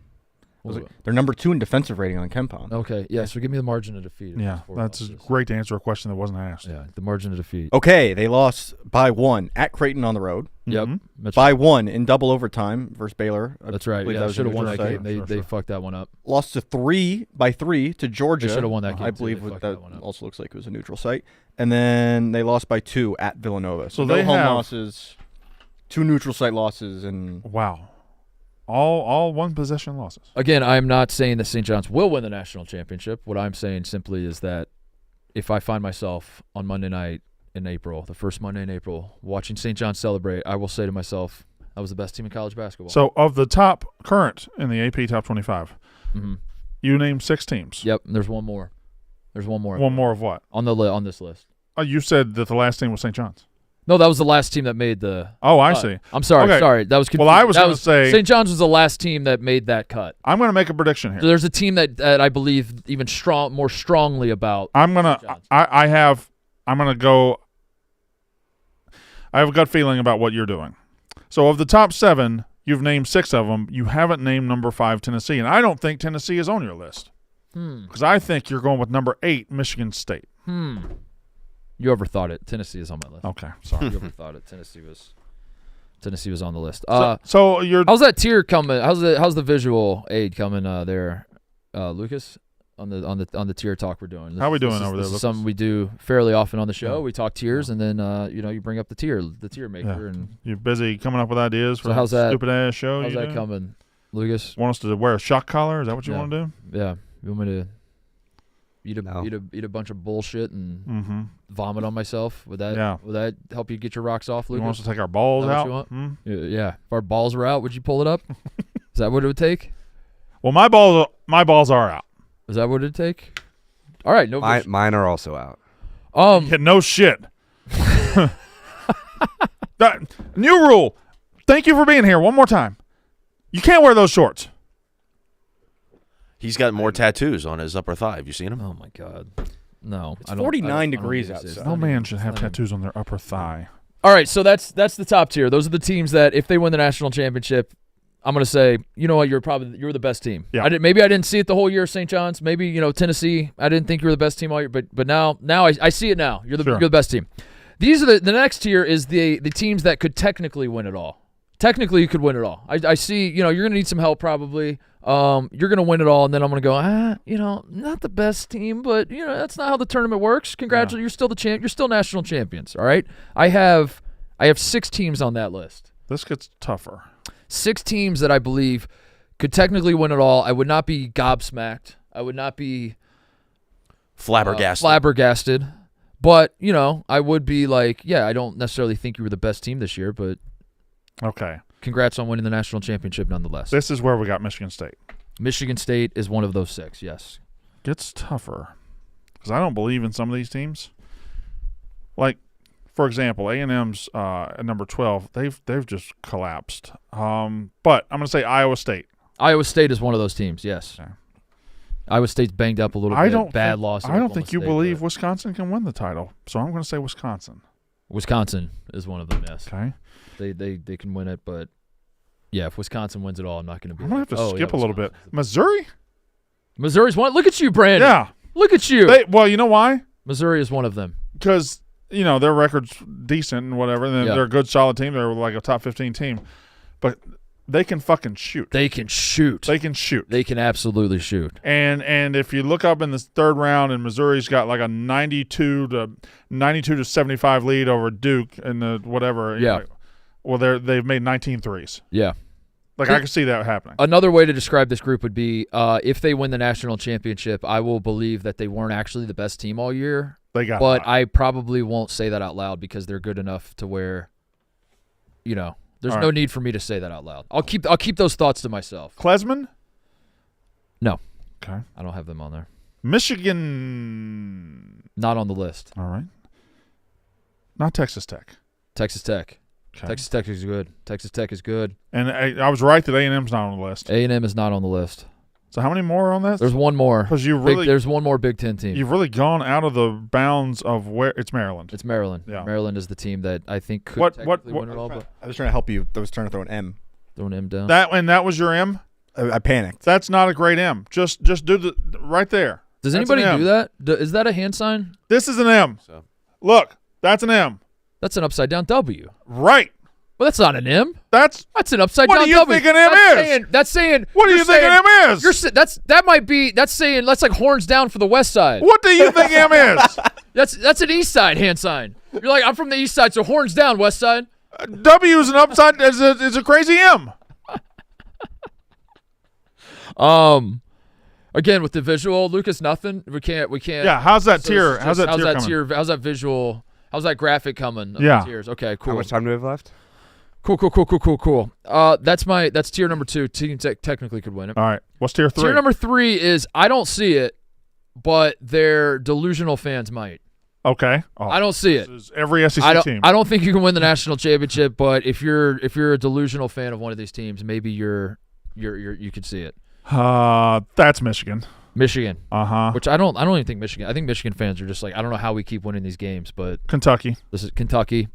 They're number 2 in defensive rating on KenPom. Okay, yeah, so give me the margin of defeat. Yeah, that's great to answer a question that wasn't asked. Yeah, the margin of defeat. Okay, they lost by 1 at Creighton on the road. Yep. By 1 in double overtime versus Baylor. That's right. Yeah, they should have won that game. They fucked that one up. Lost by 3 to Georgia. They should have won that game. I believe that also looks like it was a neutral site. And then they lost by 2 at Villanova. So they no home have losses, 2 neutral site losses, and wow. All one possession losses. Again, I'm not saying that St. John's will win the national championship. What I'm saying simply is that if I find myself on Monday night in April, the first Monday in April, watching St. John's celebrate, I will say to myself, I was the best team in college basketball. So of the top current in the AP Top 25, you named 6 teams. Yep, and there's one more. One more of what? On this list. You said that the last team was St. John's. No, that was the last team that made the. Oh, I see. I'm sorry. Okay. Sorry, that was confusing. Well, I was going to say St. John's was the last team that made that cut. I'm going to make a prediction here. So there's a team that I believe even more strongly about. I'm gonna. I have a gut feeling about what you're doing. So of the top 7, you've named 6 of them. You haven't named number 5 Tennessee, and I don't think Tennessee is on your list because I think you're going with number 8 Michigan State. You overthought it. Tennessee is on my list. Okay, sorry. You overthought it. Tennessee was on the list. So you're. How's that tier coming? How's the visual aid coming there, Lucas? On the tier talk we're doing. How are we doing over there? This is something we do fairly often on the show. We talk tiers, and then you bring up the tier maker, and you're busy coming up with ideas for how's that stupid ass show. How's that coming, Lucas? Want us to wear a shock collar? Is that what you want to do? Yeah, you want me to eat a bunch of bullshit and vomit on myself? Would that help you get your rocks off, Lucas? You want us to take our balls out? Yeah. If our balls were out, would you pull it up? Is that what it would take? Well, my balls are out. Is that what it'd take? All right. No. Mine are also out. Yeah, no shit. New rule. Thank you for being here. One more time. You can't wear those shorts. He's got more tattoos on his upper thigh. Have you seen him? Oh, my God. No. It's 49 degrees outside. No man should have tattoos on their upper thigh. All right, so that's the top tier. Those are the teams that if they win the national championship, I'm going to say, you know what, you're the best team. Yeah. Maybe I didn't see it the whole year, St. John's. Maybe, Tennessee, I didn't think you were the best team all year, but now I see it now. You're the best team. These are the next tier is the teams that could technically win it all. Technically, you could win it all. I see, you're going to need some help probably. You're going to win it all, and then I'm going to go, not the best team, but, that's not how the tournament works. Congratulations, You're still the champ. You're still national champions, all right? I have 6 teams on that list. This gets tougher. 6 teams that I believe could technically win it all. I would not be gobsmacked. I would not be flabbergasted. But, I would be like, I don't necessarily think you were the best team this year, but okay. Congrats on winning the national championship nonetheless. This is where we got Michigan State. Michigan State is one of those 6, yes. Gets tougher because I don't believe in some of these teams. Like, for example, A&M's at number 12, they've just collapsed. But I'm going to say Iowa State. Iowa State is one of those teams, yes. Okay. Iowa State's banged up a little bit. Bad loss. I don't think you believe Wisconsin can win the title, so I'm going to say Wisconsin. Wisconsin is one of them, yes. Okay. They can win it, but yeah, if Wisconsin wins it all, I'm not going to be. I'm going to have to skip a little bit. Missouri? Missouri's one. Look at you, Brandon. Yeah. Look at you. Well, you know why? Missouri is one of them. Because, their record's decent and whatever, and they're a good, solid team. They're like a top 15 team. But they can fucking shoot. They can shoot. They can shoot. They can absolutely shoot. And if you look up in the third round, and Missouri's got like a 92 to 75 lead over Duke in the whatever. Yeah. Well, they've made 19 threes. Yeah. Like, I can see that happening. Another way to describe this group would be if they win the national championship, I will believe that they weren't actually the best team all year. They got But hot. I probably won't say that out loud because they're good enough to where, there's All no right. need for me to say that out loud. I'll keep those thoughts to myself. Klesman? No. Okay. I don't have them on there. Michigan. Not on the list. All right. Not Texas Tech. Texas Tech. Okay. Texas Tech is good. Texas Tech is good. And I was right that A&M's not on the list. A&M is not on the list. So how many more are on that? There's one more. Because There's one more Big Ten team. you've really gone out of the bounds of where it's Maryland. It's Maryland. Yeah. Maryland is the team that I think could What- technically what- win it all, but I was trying to help you. I was trying to throw an M. throwing him down. That was your M? I panicked. That's not a great M. Just do the right there. Does That's anybody an M. do that? Is that a hand sign? This is an M. So Look, that's an M. That's an upside down W. Right. Well, that's not an M. That's That's an upside What down do you W. think an M is? That's saying. what do you think an M is? That's saying that's like horns down for the west side. What do you think M is? That's an east side hand sign. You're like, I'm from the east side, so horns down, west side. W is an upside is a crazy M. Again with the visual, Lucas, nothing. We can't. Yeah, how's that so tier? it's How's just- that tier coming? How's that visual? How's that graphic coming? of the Yeah. Tiers? Okay. Cool. How much time do we have left? Cool. That's tier number 2. Team technically could win it. All right. What's tier 3? Tier number 3 is I don't see it, but their delusional fans might. Okay. Oh, I don't see it. this is every SEC I team. don't think you can win the national championship, but if you're a delusional fan of one of these teams, maybe you could see it. That's Michigan. Michigan, Uh-huh. which I don't even think Michigan. I think Michigan fans are just like, I don't know how we keep winning these games, but Kentucky. this is Kentucky,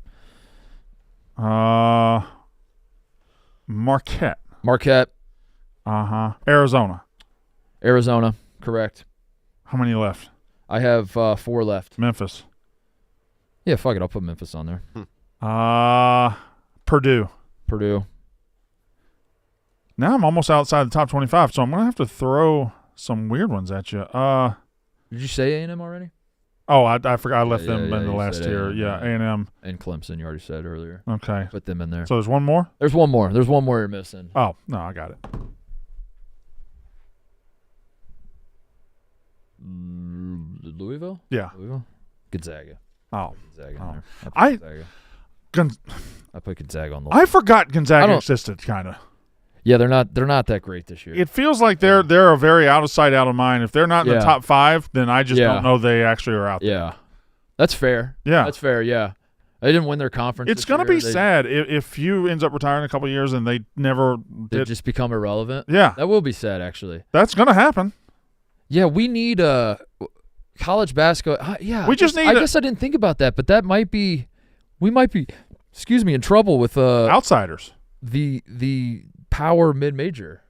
Marquette. Marquette, Uh-huh. Arizona. Arizona, correct. How many left? I have 4 left. Memphis. Yeah, fuck it, I'll put Memphis on there. Purdue. Purdue. Now I'm almost outside the top 25, so I'm going to have to throw some weird ones at you. Did you say A&M already? Oh, I forgot I left Yeah, them yeah, in the you last said tier. A&M, Yeah, yeah. A&M. And Clemson, you already said earlier. Okay. Put them in there. So there's one more? There's one more. There's one more you're missing. Oh, no, I got it. Louisville? Yeah. Louisville? Gonzaga. Oh. Gonzaga in Oh. there. I- Gonzaga. Gon- I put Gonzaga on the I forgot I Gonzaga don't- existed, kind of. Yeah, they're not that great this year. It feels like they're a very out of sight, out of mind. If they're not in Yeah. the top 5, then I just Yeah. don't know they actually are out there. Yeah. That's fair. Yeah. That's fair, yeah. They didn't win their conference. It's this going to year. be They- sad if you ends up retiring in a couple of years and they never They did. just become irrelevant. Yeah, That will be sad, actually. that's going to happen. Yeah, we need college basketball. Yeah, We just need I a- guess I didn't think about that, but we might be, in trouble with Outsiders. the power mid major,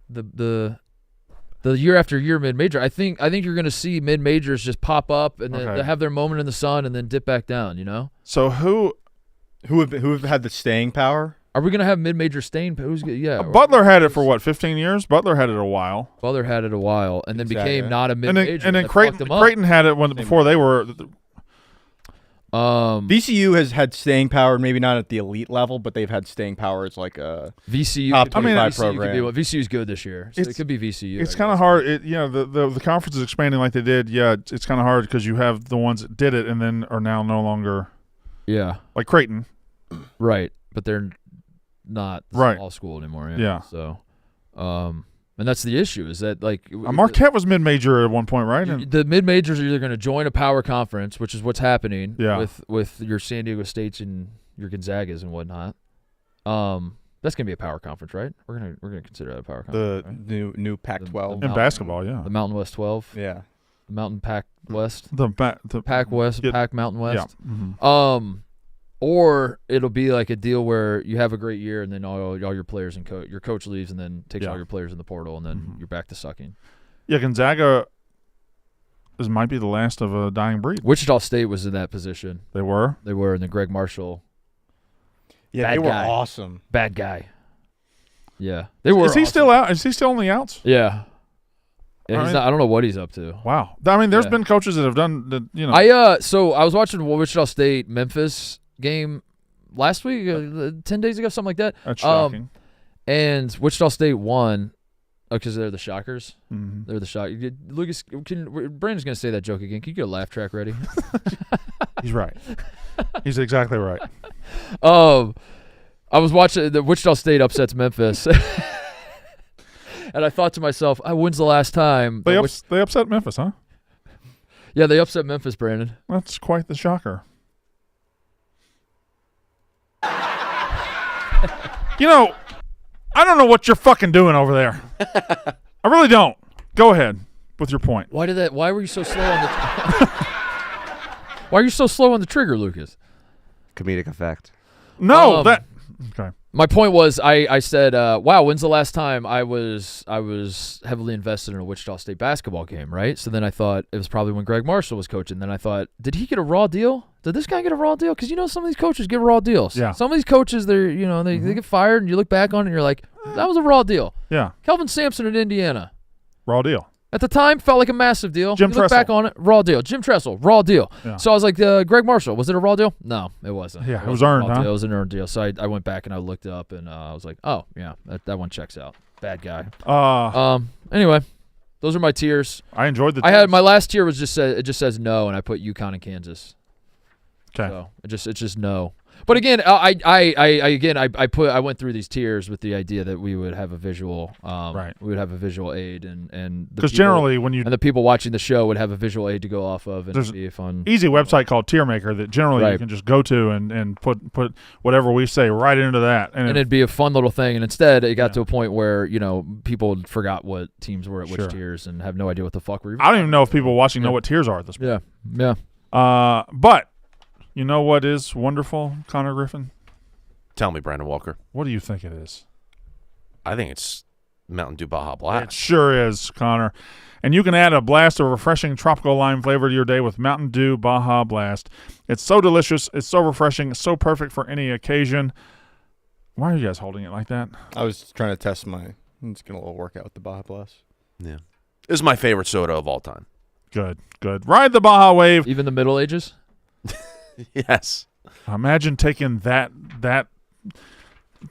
the year after year mid major. I think you're going to see mid majors just pop up and then Okay. they have their moment in the sun and then dip back down. You know, So who Who have had the staying power? are we going to have mid major stain? Yeah, Butler had it for what, 15 years? Butler had it a while. Butler had it a while and then Exactly. became not a mid And major. then Creighton had it before they were. VCU has had staying power, maybe not at the elite level, but they've had staying power as like a VCU. top could be- 25 VCU could be program. one. VCU's good this year. So it could be VCU. It's I kind of guess. hard. The conference is expanding like they did. Yeah, it's kind of hard because you have the ones that did it and then are now no longer Yeah. like Creighton. Right, but they're not Right. small school anymore. Yeah. So, and that's the issue is that like Marquette was mid-major at one point, right? And the mid majors are either going to join a power conference, which is what's happening Yeah. with your San Diego States and your Gonzagas and whatnot. That's going to be a power conference, right? We're gonna consider that a power the conference. new Pac-12. in basketball, yeah. The Mountain West 12, Yeah. the Mountain Pac West, The Pac West, Yeah. Pac Mountain West. Yeah. Mhm. Or it'll be like a deal where you have a great year and then all your players and your coach leaves and then takes Yeah. all your players in the portal and then Mhm. you're back to sucking. Yeah, Gonzaga might be the last of a dying breed. Wichita State was in that position. They were. They were, and then Greg Marshall, Yeah, Bad they were guy. awesome. bad guy. Yeah, they were. Is he still out? Is he still on the outs? Yeah. Yeah, I he's mean- not, I don't know what he's up to. Wow. I mean, there's Yeah. been coaches that have done that. So I was watching Wichita State Memphis game last week, 10 days ago, something like that. That's shocking. And Wichita State won because they're the Shockers. Mhm. They're the shock. Lucas, Brandon's gonna say that joke again. Can you get a laugh track ready? He's right. He's exactly right. I was watching the Wichita State upsets Memphis. And I thought to myself, when's the last time? They upset Memphis, huh? Yeah, they upset Memphis, Brandon. That's quite the shocker. I don't know what you're fucking doing over there. I really don't. Go ahead with your point. Why were you so slow on the Why are you so slow on the trigger, Lucas? Comedic effect. No, okay. My point was, I said, wow, when's the last time I was heavily invested in a Wichita State basketball game, right? So then I thought it was probably when Greg Marshall was coaching. Then I thought, did he get a raw deal? Did this guy get a raw deal? Because some of these coaches get raw deals. Yeah. Some of these coaches, they get fired, and you look back on it, and you're like, that was a raw deal. Yeah. Kelvin Sampson at Indiana. Raw deal. At the time, felt like a massive deal. Jim You look back Tressel. on it, raw deal. Jim Tressel, raw deal. Yeah. So I was like, Greg Marshall, was it a raw deal? No, it wasn't. Yeah, it was wasn't a earned, raw huh? deal. It was an earned deal. So I went back and I looked it up, and I was like, oh, yeah, that one checks out. Bad guy. Anyway, those are my tiers. I enjoyed the. I had my last tier was it just says no, and I put UConn and Kansas. Okay. So it's just no. But again, I went through these tiers with the idea that we would have a visual, Right. We would have a visual aid, and Because generally, when you and the people watching the show would have a visual aid to go off of, and There's it'd be fun. easy website called Tier Maker that generally you Right. can just go to and put whatever we say right into that, And it'd be a fun little thing. And instead, it got to a point where people forgot what teams were at Sure. which tiers and have no idea what the fuck we're. I don't even know if people watching know what tiers are at this point. Yeah. But you know what is wonderful, Connor Griffin? Tell me, Brandon Walker. What do you think it is? I think it's Mountain Dew Baja It Blast. sure is, Connor. And you can add a blast of refreshing tropical lime flavor to your day with Mountain Dew Baja Blast. It's so delicious. It's so refreshing. It's so perfect for any occasion. Why are you guys holding it like that? I was trying to test I'm just getting a little workout with the Baja Blast. Yeah. This is my favorite soda of all time. Good. Ride the Baja wave. Even the Middle Ages. Yes. Imagine taking that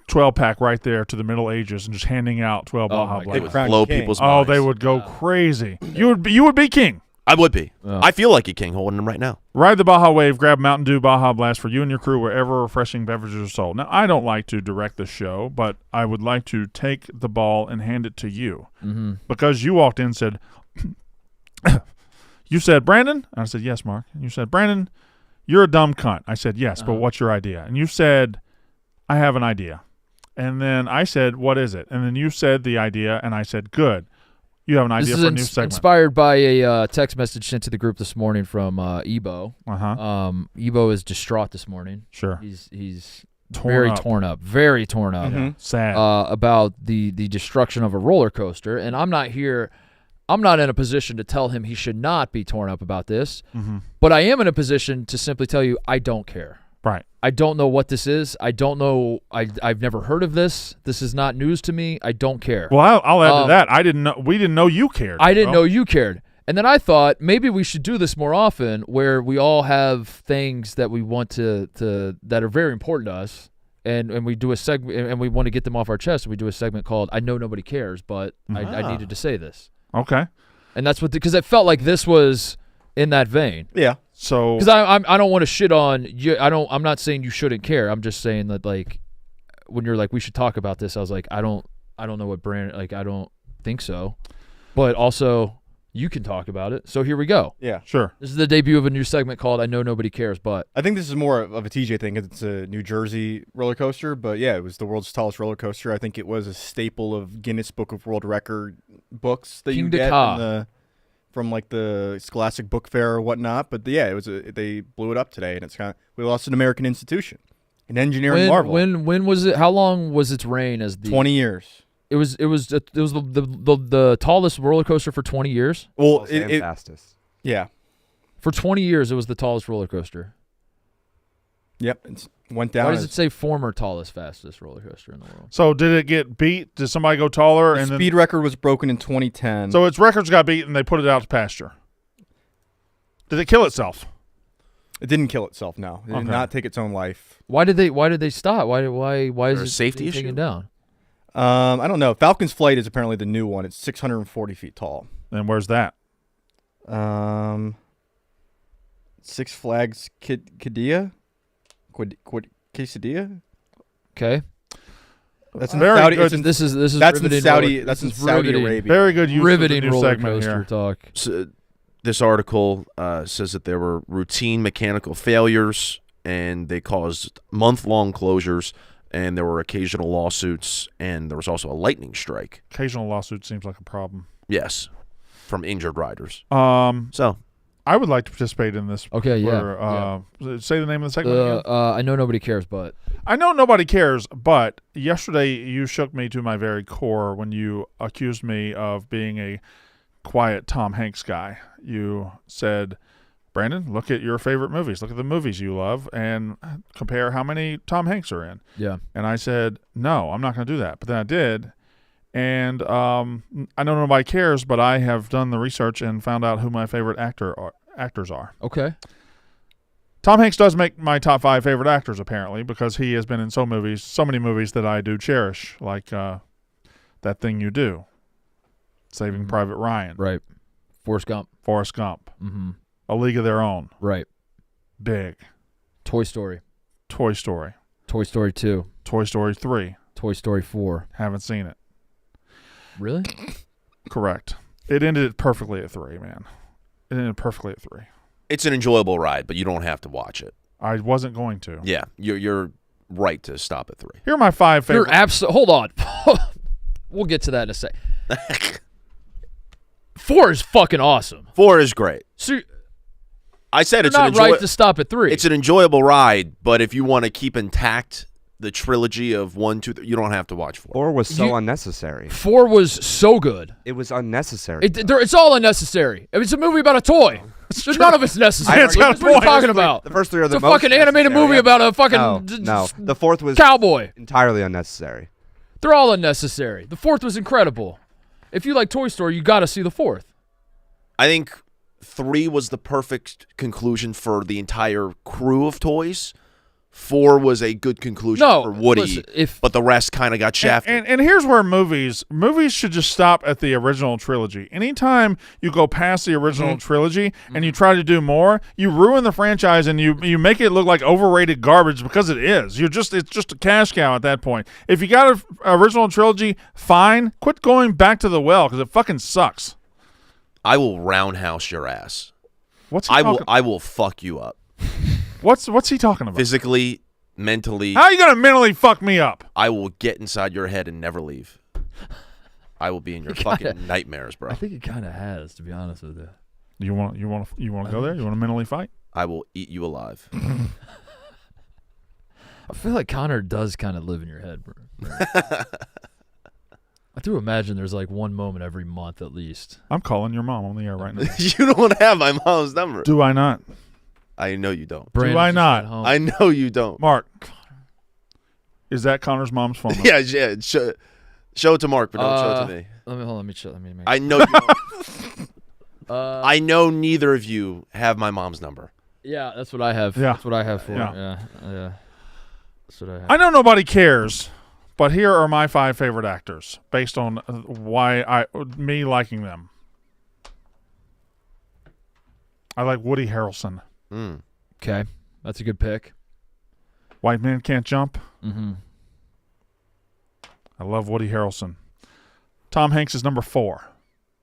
12-pack right there to the Middle Ages and just handing out 12 Oh Baja my Blast. It would Crown blow King. people's Oh, minds. they would go crazy. You would be king. I would be. Oh. I feel like a king holding them right now. Ride the Baja wave. Grab Mountain Dew Baja Blast for you and your crew wherever refreshing beverages are sold. Now, I don't like to direct the show, but I would like to take the ball and hand it to you because you walked in and said, you said, Brandon? And I said, yes, Mark. And you said, Brandon, you're a dumb cunt. I said, yes, but what's your idea? And you said, I have an idea. And then I said, what is it? And then you said the idea, and I said, good. You have an idea This for a is new segment. inspired by a text message sent to the group this morning from Ebo. Uh-huh. Ebo is distraught this morning. Sure. He's Torn very up. torn up, very torn up Sad. about the destruction of a roller coaster. And I'm not in a position to tell him he should not be torn up about this, but I am in a position to simply tell you I don't care. Right. I don't know what this is. I don't know. I've never heard of this. This is not news to me. I don't care. Well, I'll add to that. I didn't know. We didn't know you cared. I didn't bro. know you cared. And then I thought maybe we should do this more often, where we all have things that we want to that are very important to us, and we do a segment, and we want to get them off our chest. We do a segment called "I Know Nobody Cares," but I needed to say this. Okay. And that's because it felt like this was in that vein. Yeah. So Because I don't want to shit on you. I'm not saying you shouldn't care. I'm just saying that, like, when you're like, we should talk about this, I was like, I don't know what brand, like, I don't think so. But also, you can talk about it. So here we go. Yeah. sure. This is the debut of a new segment called "I Know Nobody Cares," but I think this is more of a TJ thing 'cause it's a New Jersey roller coaster, but yeah, it was the world's tallest roller coaster. I think it was a staple of Guinness Book of World Record books that you King de get Ka. from like the Scholastic Book Fair or whatnot. But yeah, they blew it up today, and it's we lost an American institution, an engineering marvel. when was it? How long was its reign as the 20 years. It was the tallest roller coaster for 20 years. Well, And fastest. yeah. For 20 years, it was the tallest roller coaster. Yep, it went down. Why does it say former tallest, fastest roller coaster in the world? So did it get beat? Did somebody go taller? The and speed record was broken in 2010. So its records got beat and they put it out to pasture. Did it kill itself? It didn't kill itself. No, it did Okay. not take its own life. Why did they stop? Why is there a it safety being issue? taken down? I don't know. Falcon's Flight is apparently the new one. It's 640 feet tall. And where's that? Six Flags Quesadilla? Quesadilla? Okay. That's in Very Saudi. good. It's in, This is that's in riveting Saudi. roller- That's in this is Saudi riveting- Arabia. Very good use Riveting of the new roller segment coaster here. talk. So, this article says that there were routine mechanical failures, and they caused month-long closures, and there were occasional lawsuits, and there was also a lightning strike. Occasional lawsuit seems like a problem. Yes, from injured riders. So I would like to participate in this. Okay, Say the name of the segment again. I know nobody cares, but I know nobody cares, but yesterday you shook me to my very core when you accused me of being a quiet Tom Hanks guy. You said, Brandon, look at your favorite movies. Look at the movies you love and compare how many Tom Hanks are in. yeah. And I said, no, I'm not going to do that. But then I did. And I know nobody cares, but I have done the research and found out who my favorite actors are. Okay. Tom Hanks does make my top 5 favorite actors, apparently, because he has been in so many movies that I do cherish, like That Thing You Do, Saving Private Ryan, Right. Forrest Gump. Mm-hmm. A League of Their Own, Right. Big, Toy Story. Toy Story, Toy Story 2. Toy Story 3, Toy Story 4. haven't seen it. Really? Correct. It ended perfectly at 3, man. It ended perfectly at 3. It's an enjoyable ride, but you don't have to watch it. I wasn't going to. Yeah, you're right to stop at 3. Here are my 5 favorite. Hold on. We'll get to that in a sec. 4 is fucking awesome. 4 is great. So I said you're it's not right to stop at 3. It's an enjoyable ride, but if you want to keep intact the trilogy of 1, 2, 3, you don't have to watch 4. 4 was so unnecessary. 4 was so good. It was unnecessary. It's all unnecessary. I mean, it's a movie about a toy. None of it's necessary. It's got a What are you point. talking about? The first 3 are the It's a most fucking animated necessary. movie about a fucking No. The 4th was cowboy. entirely unnecessary. They're all unnecessary. The 4th was incredible. If you like Toy Story, you got to see the 4th. I think 3 was the perfect conclusion for the entire crew of toys. 4 was a good conclusion for Woody, listen, but the rest kind of got shafted. And here's where movies should just stop at the original trilogy. Anytime you go past the original trilogy and you try to do more, you ruin the franchise and you make it look like overrated garbage, because it is. It's just a cash cow at that point. If you got an original trilogy, fine. Quit going back to the well, because it fucking sucks. I will roundhouse your ass. What's he I talking? will fuck you up. What's he talking about? Physically, mentally. How are you gonna mentally fuck me up? I will get inside your head and never leave. I will be in your fucking nightmares, bro. I think it kind of has, to be honest with you. You want to go there? You want to mentally fight? I will eat you alive. I feel like Connor does kind of live in your head, bro. I do imagine there's like one moment every month at least. I'm calling your mom on the air right now. You don't have my mom's number. Do I not? I know you don't. Brandon's I just not? at home. I know you don't. Mark, is that Connor's mom's phone number? Yeah. Show it to Mark, but don't show it to me. Let me check. Let me make. I know you don't. I know neither of you have my mom's number. Yeah, that's what I have. Yeah. That's what I have for it. Yeah. Yeah. That's what I have. I know nobody cares, but here are my 5 favorite actors based on me liking them. I like Woody Harrelson. Okay, that's a good pick. White Man Can't Jump. Mm-hmm. I love Woody Harrelson. Tom Hanks is number 4.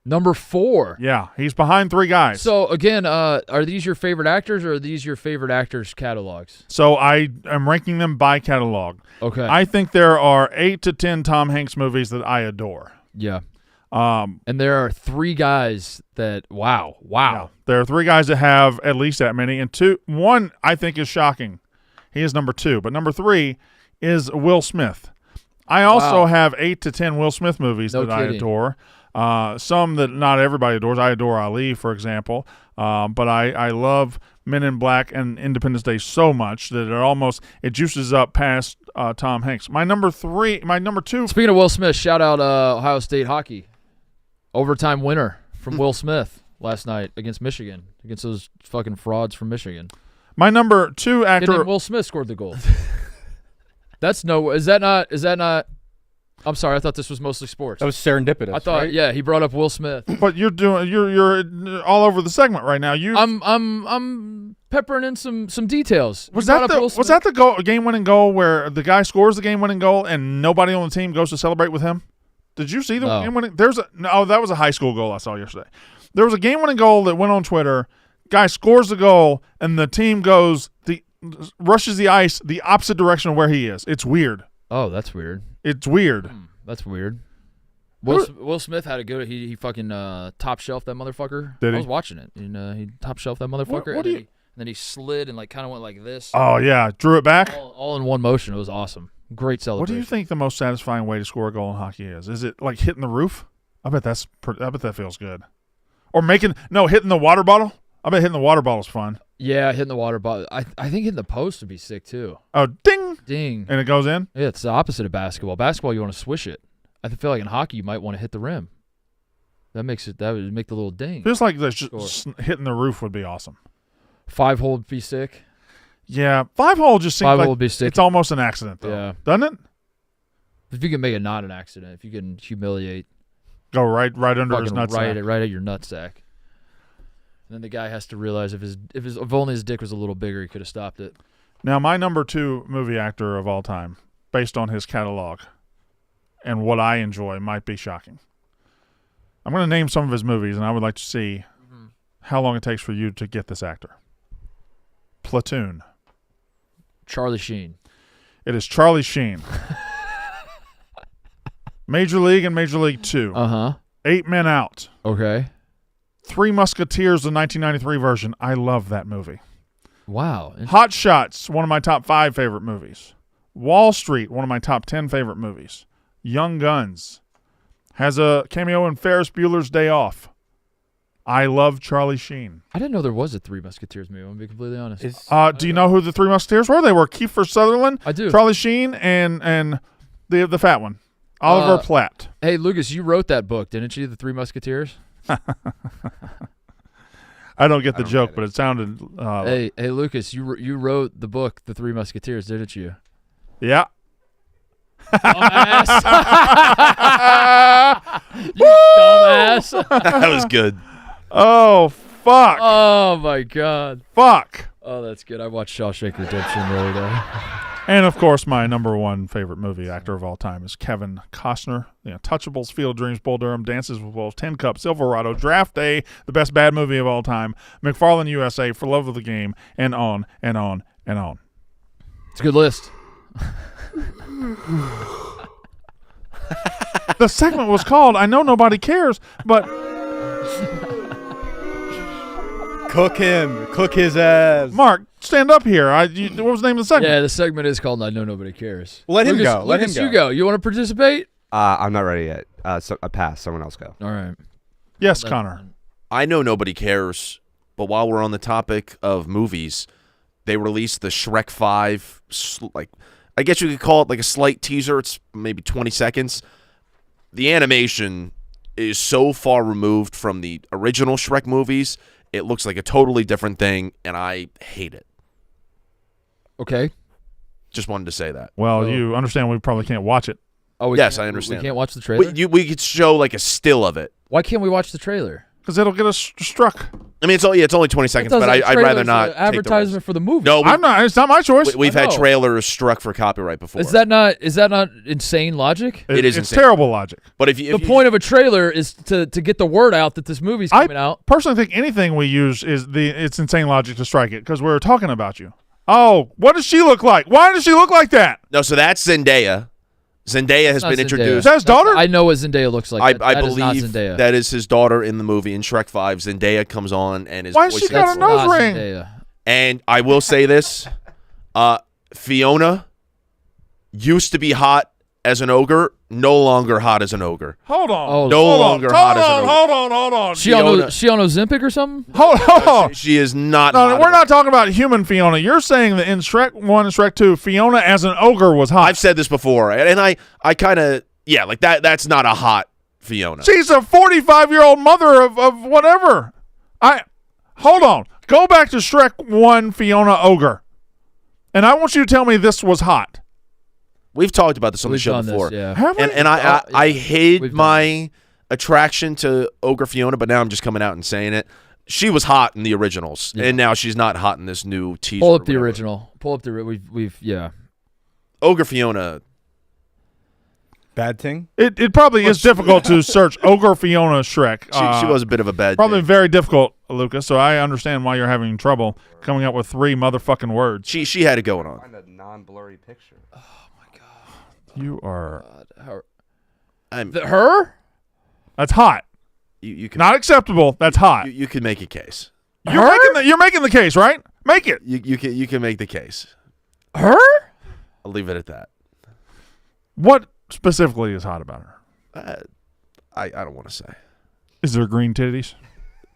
Number 4. Yeah, he's behind 3 guys. So again, are these your favorite actors, or are these your favorite actors' catalogs? So I am ranking them by catalog. Okay. I think there are 8 to 10 Tom Hanks movies that I adore. Yeah. And there are 3 guys that wow. Yeah, there are 3 guys that have at least that many, and 1 I think is shocking. He is number 2, but number 3 is Will Smith. I also have 8 to 10 Will Smith movies No that I kidding. adore. Some that not everybody adores. I adore Ali, for example. But I love Men in Black and Independence Day so much that it juices up past Tom Hanks. My number two. Speaking of Will Smith, shout out Ohio State hockey. Overtime winner from Will Smith last night against Michigan, against those fucking frauds from Michigan. My number 2 actor. And Will Smith scored the goal. Is that not? I'm sorry, I thought this was mostly sports. That was serendipitous. I thought, right? yeah, he brought up Will Smith. But you're all over the segment right now. I'm peppering in some details. Was that the game-winning goal where the guy scores the game-winning goal and nobody on the team goes to celebrate with him? Did you see the game-winning? That was a high school goal I saw yesterday. There was a game-winning goal that went on Twitter. Guy scores the goal and the team rushes the ice the opposite direction of where he is. It's weird. Oh, that's weird. It's weird. That's weird. Will Smith had a good. He fucking top shelf that motherfucker. Did he? I was watching it. And he top shelf that motherfucker. And then he slid and kind of went like this. Oh yeah, drew it back. All in one motion. It was awesome. Great celebration. What do you think the most satisfying way to score a goal in hockey is? Is it like hitting the roof? I bet that feels good. Or hitting the water bottle. I bet hitting the water bottle is fun. Yeah, hitting the water bottle. I think hitting the post would be sick too. Oh, ding! Ding. And it goes in? Yeah, it's the opposite of basketball. Basketball, you want to swish it. I feel like in hockey, you might want to hit the rim. That would make the little ding. Feels like just hitting the roof would be awesome. 5-hole would be sick. Yeah, 5-hole just seems like would be sick. It's almost an accident, though. Yeah. Doesn't it? If you can make it not an accident, if you can humiliate. Go right under his nutsack. Right at your nutsack. And then the guy has to realize if only his dick was a little bigger, he could have stopped it. Now, my number 2 movie actor of all time, based on his catalog and what I enjoy, might be shocking. I'm going to name some of his movies, and I would like to see how long it takes for you to get this actor. Platoon. Charlie Sheen. It is Charlie Sheen. Major League and Major League 2. 8 Men Out. Okay. Three Musketeers, the 1993 version. I love that movie. Wow. Hot Shots, one of my top 5 favorite movies. Wall Street, one of my top 10 favorite movies. Young Guns. Has a cameo in Ferris Bueller's Day Off. I love Charlie Sheen. I didn't know there was a Three Musketeers movie, I'm going to be completely honest. Do you know who the Three Musketeers were? They were Kiefer Sutherland, I do. Charlie Sheen, and the fat one, Oliver Platt. Hey, Lucas, you wrote that book, didn't you, The Three Musketeers? I don't get the joke, but it sounded. Hey, Lucas, you wrote the book, The Three Musketeers, didn't you? Yeah. Dumbass. You dumbass. That was good. Oh, fuck. Oh, my God. Fuck. Oh, that's good. I watched Shawshank Redemption the other day. And, of course, my number 1 favorite movie actor of all time is Kevin Costner. The Untouchables, Field of Dreams, Bull Durham, Dances with Wolves, 10 Cup, Silverado, Draft Day, the best bad movie of all time, McFarlane USA, For Love of the Game, and on and on and on. It's a good list. The segment was called I Know Nobody Cares, but... Cook him. Cook his ass. Mark, stand up here. What was the name of the segment? Yeah, the segment is called I Know Nobody Cares. Let him Lucas, go. Let Lucas, him go. you go. You want to participate? I'm not ready yet. So I pass. Someone else go. All right. Yes, Connor. I know nobody cares, but while we're on the topic of movies, they released the Shrek 5, I guess you could call it like a slight teaser. It's maybe 20 seconds. The animation is so far removed from the original Shrek movies. It looks like a totally different thing, and I hate it. Okay. Just wanted to say that. Well, you understand we probably can't watch it. Oh, yes, I understand. We can't watch the trailer? We could show like a still of it. Why can't we watch the trailer? Because it'll get us struck. I mean, it's only 20 seconds, but I'd rather not take the risk. Advertisement for the movie. No, it's not my choice. We've had trailers struck for copyright before. Is that not insane logic? It is It's insane. terrible logic. But the point of a trailer is to get the word out that this movie's coming out. Personally think anything we use is it's insane logic to strike it because we're talking about you. Oh, what does she look like? Why does she look like that? No, so that's Zendaya. Zendaya has been introduced. Is that his daughter? I know what Zendaya looks like. I That is not believe Zendaya. that is his daughter in the movie in Shrek 5. Zendaya comes on and is Why has she voicing got a it. nose ring? Zendaya. And I will say this, Fiona used to be hot as an ogre, no longer hot as an ogre. Hold on. Oh, No longer hot as an ogre. Hold on. She on Ozempic or something? Hold on. She is not No, hot. we're not talking about human Fiona. You're saying that in Shrek 1 and Shrek 2, Fiona as an ogre was hot. I've said this before, and I kind of, yeah, like that's not a hot Fiona. She's a 45-year-old mother of whatever. Hold on. Go back to Shrek 1 Fiona Ogre. And I want you to tell me this was hot. We've talked about this on the We've show done before. This, yeah. Have we? And I hid We've done my attraction to Ogre Fiona, but now I'm just coming out and saying it. She was hot in the originals, and now she's not hot in this new teaser. Pull up the original. Pull up the we've yeah. Ogre Fiona. Bad thing. It probably is difficult to search Ogre Fiona Shrek. She was a bit of a bad. Probably day. very difficult, Lucas, so I understand why you're having trouble coming up with 3 motherfucking words. She had it going on. Find a non-blurry picture. You are... Her? That's hot. You can Not acceptable. That's hot. you can make a case. You're making the case, right? Make it. You can make the case. Her? I'll leave it at that. What specifically is hot about her? I don't want to say. Is there green titties?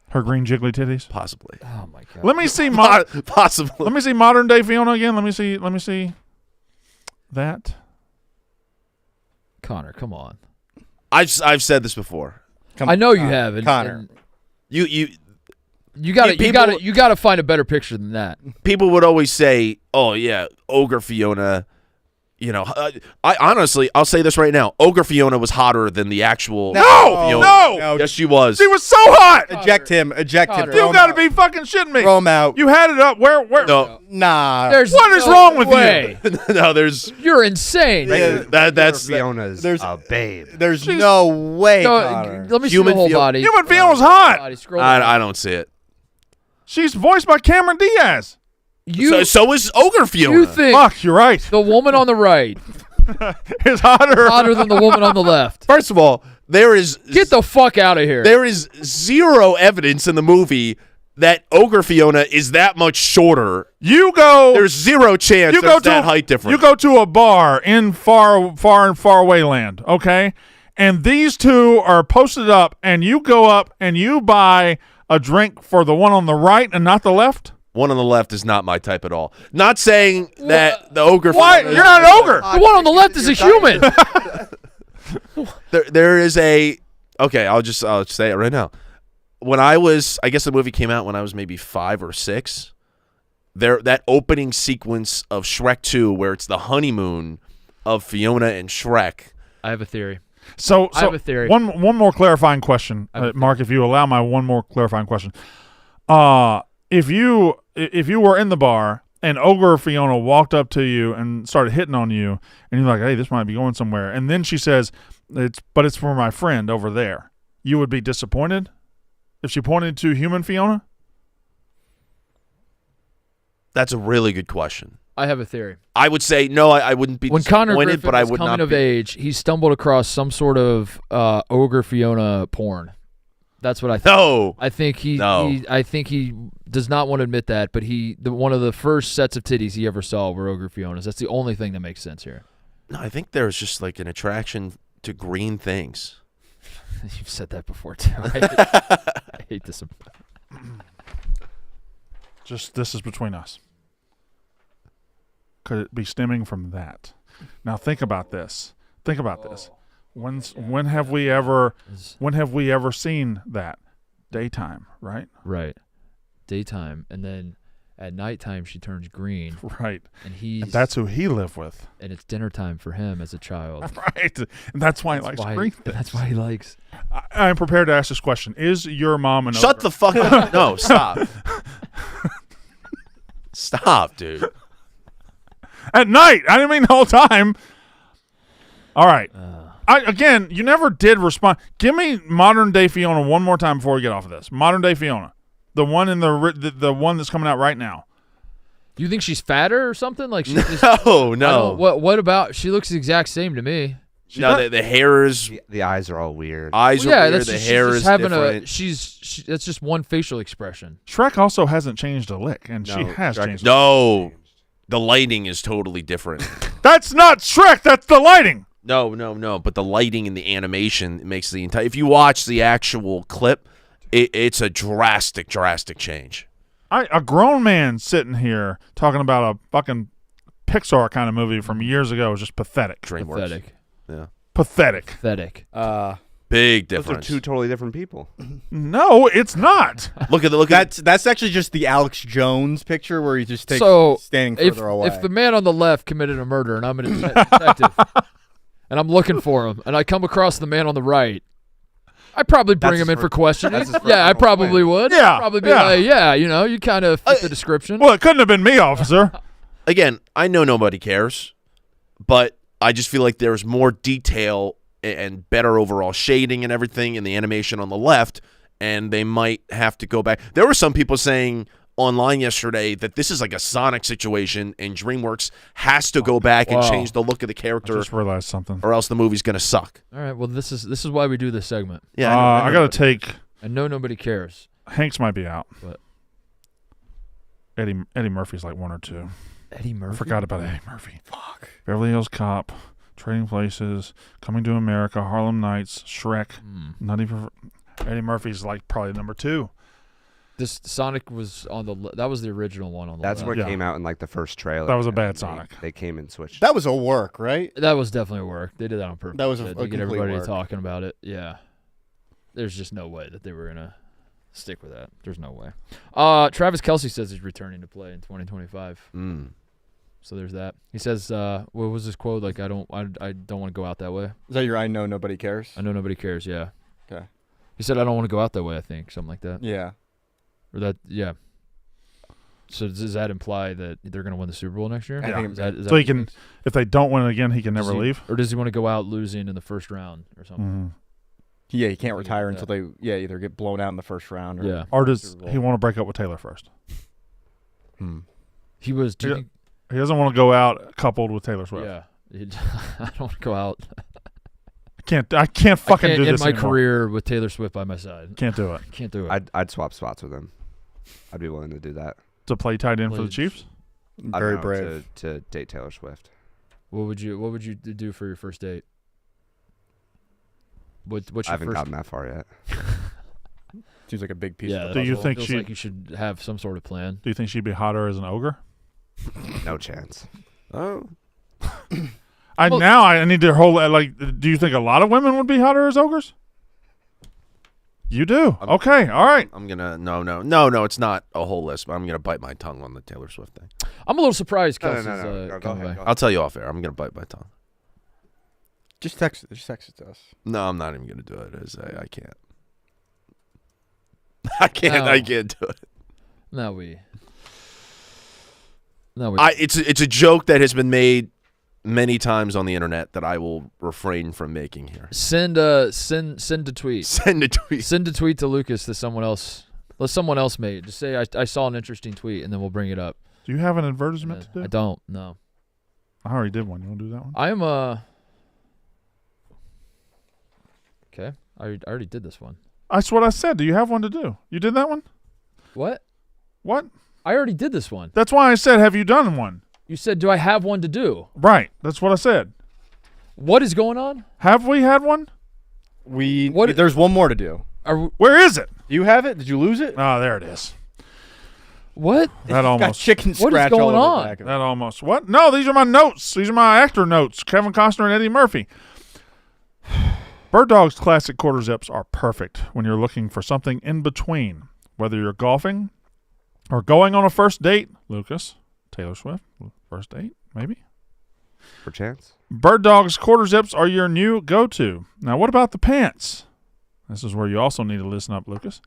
Her green jiggly titties? Possibly. Oh my god. Let me see Possibly. Let me see modern day Fiona again. Let me see that. Connor, come on. I've said this before. I know you have. And, Connor. You gotta find a better picture than that. People would always say, "Oh yeah, Ogre Fiona." You know, I'll say this right now. Ogre Fiona was hotter than the actual Fiona. No! Yes, she was. She was so hot. Eject him. Eject him. Connor. You got to be fucking shitting me. Throw him out. You had it up. Where? No, Nah. What is wrong with way. you? no, there's You're insane. that's Fiona's there's- a babe. There's no way, No, Connor. let me see Human the whole Fiona- body. Human Fiona's hot. Body, scroll down. I don't see it. She's voiced by Cameron Diaz. So is Ogre Fiona. You think Fuck, you're right. the woman on the right Is hotter. than the woman on the left? First of all, there is Get the fuck out of here. there is zero evidence in the movie that Ogre Fiona is that much shorter. You go. There's zero chance you go there's to that height difference. You go to a bar in far away land, okay? And these two are posted up, and you go up and you buy a drink for the one on the right and not the left. One on the left is not my type at all. Not saying that the Ogre Why? Fiona. You're not an ogre. the one on the left is a human. There is a. Okay, I'll say it right now. When I guess the movie came out when I was maybe 5 or 6. That opening sequence of Shrek 2, where it's the honeymoon of Fiona and Shrek. I have a theory. So I have a theory. One more clarifying question, Mark. If you allow my one more clarifying question, if you were in the bar and Ogre Fiona walked up to you and started hitting on you, and you're like, "Hey, this might be going somewhere," and then she says, "It's for my friend over there," you would be disappointed if she pointed to human Fiona. That's a really good question. I have a theory. I would say no. I wouldn't be When Connor disappointed, Griffin but I was would coming not of be. age, he stumbled across some sort of Ogre Fiona porn. That's what I think. No. I think No. I think he does not want to admit that, but one of the first sets of titties he ever saw were Ogre Fionas. That's the only thing that makes sense here. No, I think there's just like an attraction to green things. You've said that before too. I hate this. Just this is between us. Could it be stemming from that? Now think about this. Think about this. When have we ever seen that? Daytime, right? Right. Daytime, and then at nighttime she turns green, Right. and that's who he lived with. and it's dinner time for him as a child. Right. And that's why he likes green things. That's why he likes. I'm prepared to ask this question. Is your mom an Shut ogre? the fuck up. No, stop. Stop, dude. At night. I didn't mean the whole time. All right. Again, you never did respond. Give me modern day Fiona one more time before we get off of this. Modern day Fiona, the one in the one that's coming out right now. You think she's fatter or something? Like she just, No. What about? She looks the exact same to me. No, the hair is The eyes are all weird. eyes Well, are yeah, weird. that's The just, hair she's is just having different. that's just one facial expression. Shrek also hasn't changed a lick, and she No, has Shrek changed. is- No, the lighting is totally different. That's not Shrek. That's the lighting. No. But the lighting and the animation makes the entire. If you watch the actual clip, it's a drastic change. A grown man sitting here talking about a fucking Pixar kind of movie from years ago is just pathetic. DreamWorks. Pathetic. Yeah. Pathetic. Pathetic. Big Those are difference. two totally different people. No, it's not. Look at That's actually just the Alex Jones picture where he just takes standing further away. If the man on the left committed a murder and I'm a detective and I'm looking for him and I come across the man on the right, I'd probably bring him in for questioning. Yeah, I probably would. Yeah, I'd probably be like, you kind of fit the description. Well, it couldn't have been me, officer. Again, I know nobody cares, but I just feel like there's more detail and better overall shading and everything in the animation on the left, and they might have to go back. There were some people saying online yesterday that this is like a Sonic situation, and DreamWorks has to go back and change the look of the I character, just realized something. or else the movie's going to suck. All right, well, this is why we do this segment. Yeah, I got to take. I know nobody cares. Hanks might be out. But Eddie Murphy's like 1 or 2. Eddie Murphy? I forgot about Eddie Murphy. Fuck. Beverly Hills Cop, Trading Places, Coming to America, Harlem Nights, Shrek. Not even. Eddie Murphy's like probably number 2. This Sonic was on the. That was the original one on the. That's left. what came out in like the first trailer. That was a bad They- Sonic. They came and switched. that was a work, right? That was definitely a work. They did that on purpose. That was a to complete get everybody work. talking about it. Yeah. There's just no way that they were gonna stick with that. There's no way. Travis Kelce says he's returning to play in 2025. So there's that. He says, "What was his quote? Like, I don't want to go out that way. Is that your I know nobody cares? I know nobody cares. Yeah. Okay. He said, I don't want to go out that way. I think something like that. Yeah. Or that. Yeah. So does that imply that they're going to win the Super Bowl next year? I think Is that So he can, if they don't win it again, he can never does he- leave. Or does he want to go out losing in the first round or something? Mm-hmm. Yeah, he can't Yeah. retire until they either get blown out in the first round or Yeah. Or does Super Bowl. he want to break up with Taylor first? He was. Do you Yeah. think, He doesn't want to go out coupled with Taylor Swift. yeah. I don't want to go out. I can't fucking I can't do end this my anymore. career with Taylor Swift by my side. Can't do it. Can't do it. I'd swap spots with him. I'd be willing to do that. To play tight end for the Please. Chiefs? I very don't know, brave. to date Taylor Swift. What would you do for your first date? What's your I haven't first? gotten that far yet. Seems like a big piece Yeah. of Do you feels think feels she- like you should have some sort of plan? Do you think she'd be hotter as an ogre? No chance. Oh, I need to hold like. Do you think a lot of women would be hotter as ogres? You do. Okay. All right. I'm gonna no. It's not a whole list, but I'm gonna bite my tongue on the Taylor Swift thing. I'm a little surprised No, Kelsey's go coming ahead, back. I'll tell you off air. I'm gonna bite my tongue. Just text it to us. No, I'm not even gonna do it. I can't. I can't. No. I can't do it. No, we. It's a joke that has been made many times on the internet that I will refrain from making here. Send a tweet. Send a tweet. Send a tweet to Lucas that someone else. Let someone else make it. Just say I saw an interesting tweet, and then we'll bring it up. Do you have an advertisement to do? I don't. No. I already did one. You want to do that one? I am Okay. I already did this one. That's what I said. Do you have one to do? You did that one? What? What? I already did this one. That's why I said, have you done one? You said, do I have one to do? Right. That's what I said. What is going on? Have we had one? There's one more to do. Where is it? Do you have it? Did you lose it? Oh, there it is. What? That Got almost. chicken What is scratch going all over on? the back of it. That almost. What? No, these are my notes. These are my actor notes. Kevin Costner and Eddie Murphy. Bird Dog's classic quarter zips are perfect when you're looking for something in between. Whether you're golfing or going on a first date, Lucas, Taylor Swift, first date, maybe. For chance? Bird Dog's quarter zips are your new go-to. Now, what about the pants? This is where you also need to listen up, Lucas.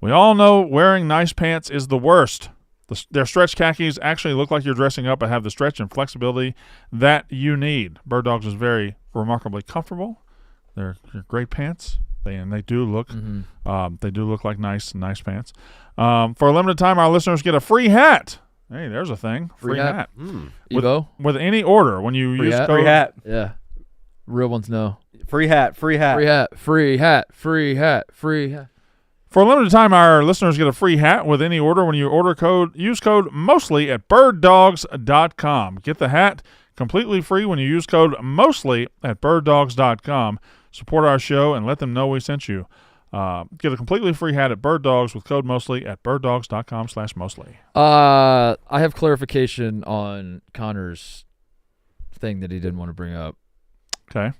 We all know wearing nice pants is the worst. Their stretch khakis actually look like you're dressing up and have the stretch and flexibility that you need. Bird Dogs is very remarkably comfortable. They're great pants. They do look like nice pants. For a limited time, our listeners get a free hat. Hey, there's a thing. Free hat. Evo? With any order when you Free use hat? code. Free hat. Yeah. Real ones know. Free hat. Free hat. Free hat. Free hat. Free hat. Free hat. For a limited time, our listeners get a free hat with any order when you use code MOSTLY at birddogs.com. Get the hat, completely free when you use code MOSTLY at birddogs.com. Support our show and let them know we sent you. Get a completely free hat at Bird Dogs with code MOSTLY at birddogs.com/mostly. I have clarification on Connor's thing that he didn't want to bring up. Okay.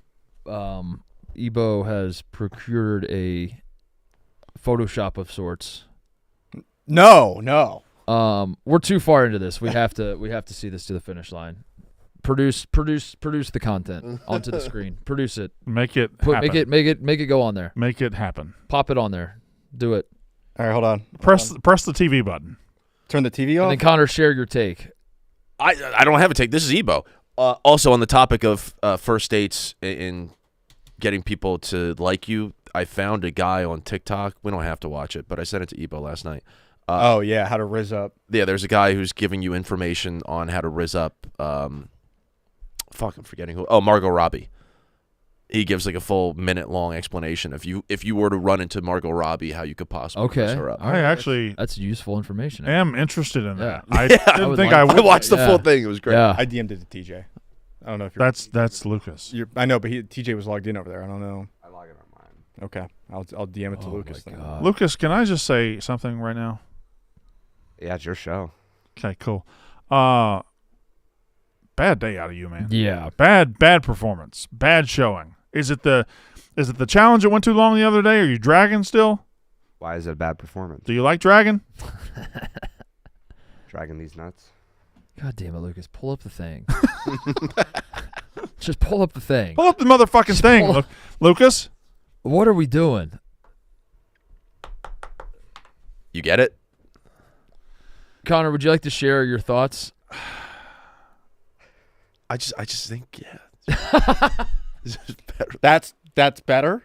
Ebo has procured a Photoshop of sorts. No. We're too far into this. We have to see this to the finish line. Produce the content onto the screen. Produce it. Make it happen. Make it go on there. Make it happen. Pop it on there. Do it. All right, hold on. Press the TV button. Turn the TV off. And then Connor, share your take. I don't have a take. This is Ebo. Also on the topic of first dates and getting people to like you, I found a guy on TikTok. We don't have to watch it, but I sent it to Ebo last night. How to rizz up. Yeah, there's a guy who's giving you information on how to rizz up. I'm forgetting who. Oh, Margot Robbie. He gives like a full minute-long explanation if you were to run into Margot Robbie, how you could possibly rizz her up. That's useful information. am interested in that. Yeah. I didn't think I would. I watched the full thing. It was great. Yeah. I DM'd it to TJ. I don't know if you're. That's Lucas. I know, but TJ was logged in over there. I don't know. I log it on mine. Okay, I'll DM it to Lucas then. Lucas, can I just say something right now? Yeah, it's your show. Okay, cool. Bad day out of you, man. Yeah. Bad performance. Bad showing. Is it the challenge that went too long the other day? Are you dragging still? Why is it a bad performance? Do you like dragging? Dragging these nuts? God damn it, Lucas. Pull up the thing. Just pull up the thing. Pull up the motherfucking thing, Lucas. What are we doing? You get it? Connor, would you like to share your thoughts? I just think, yeah. This is better. That's better.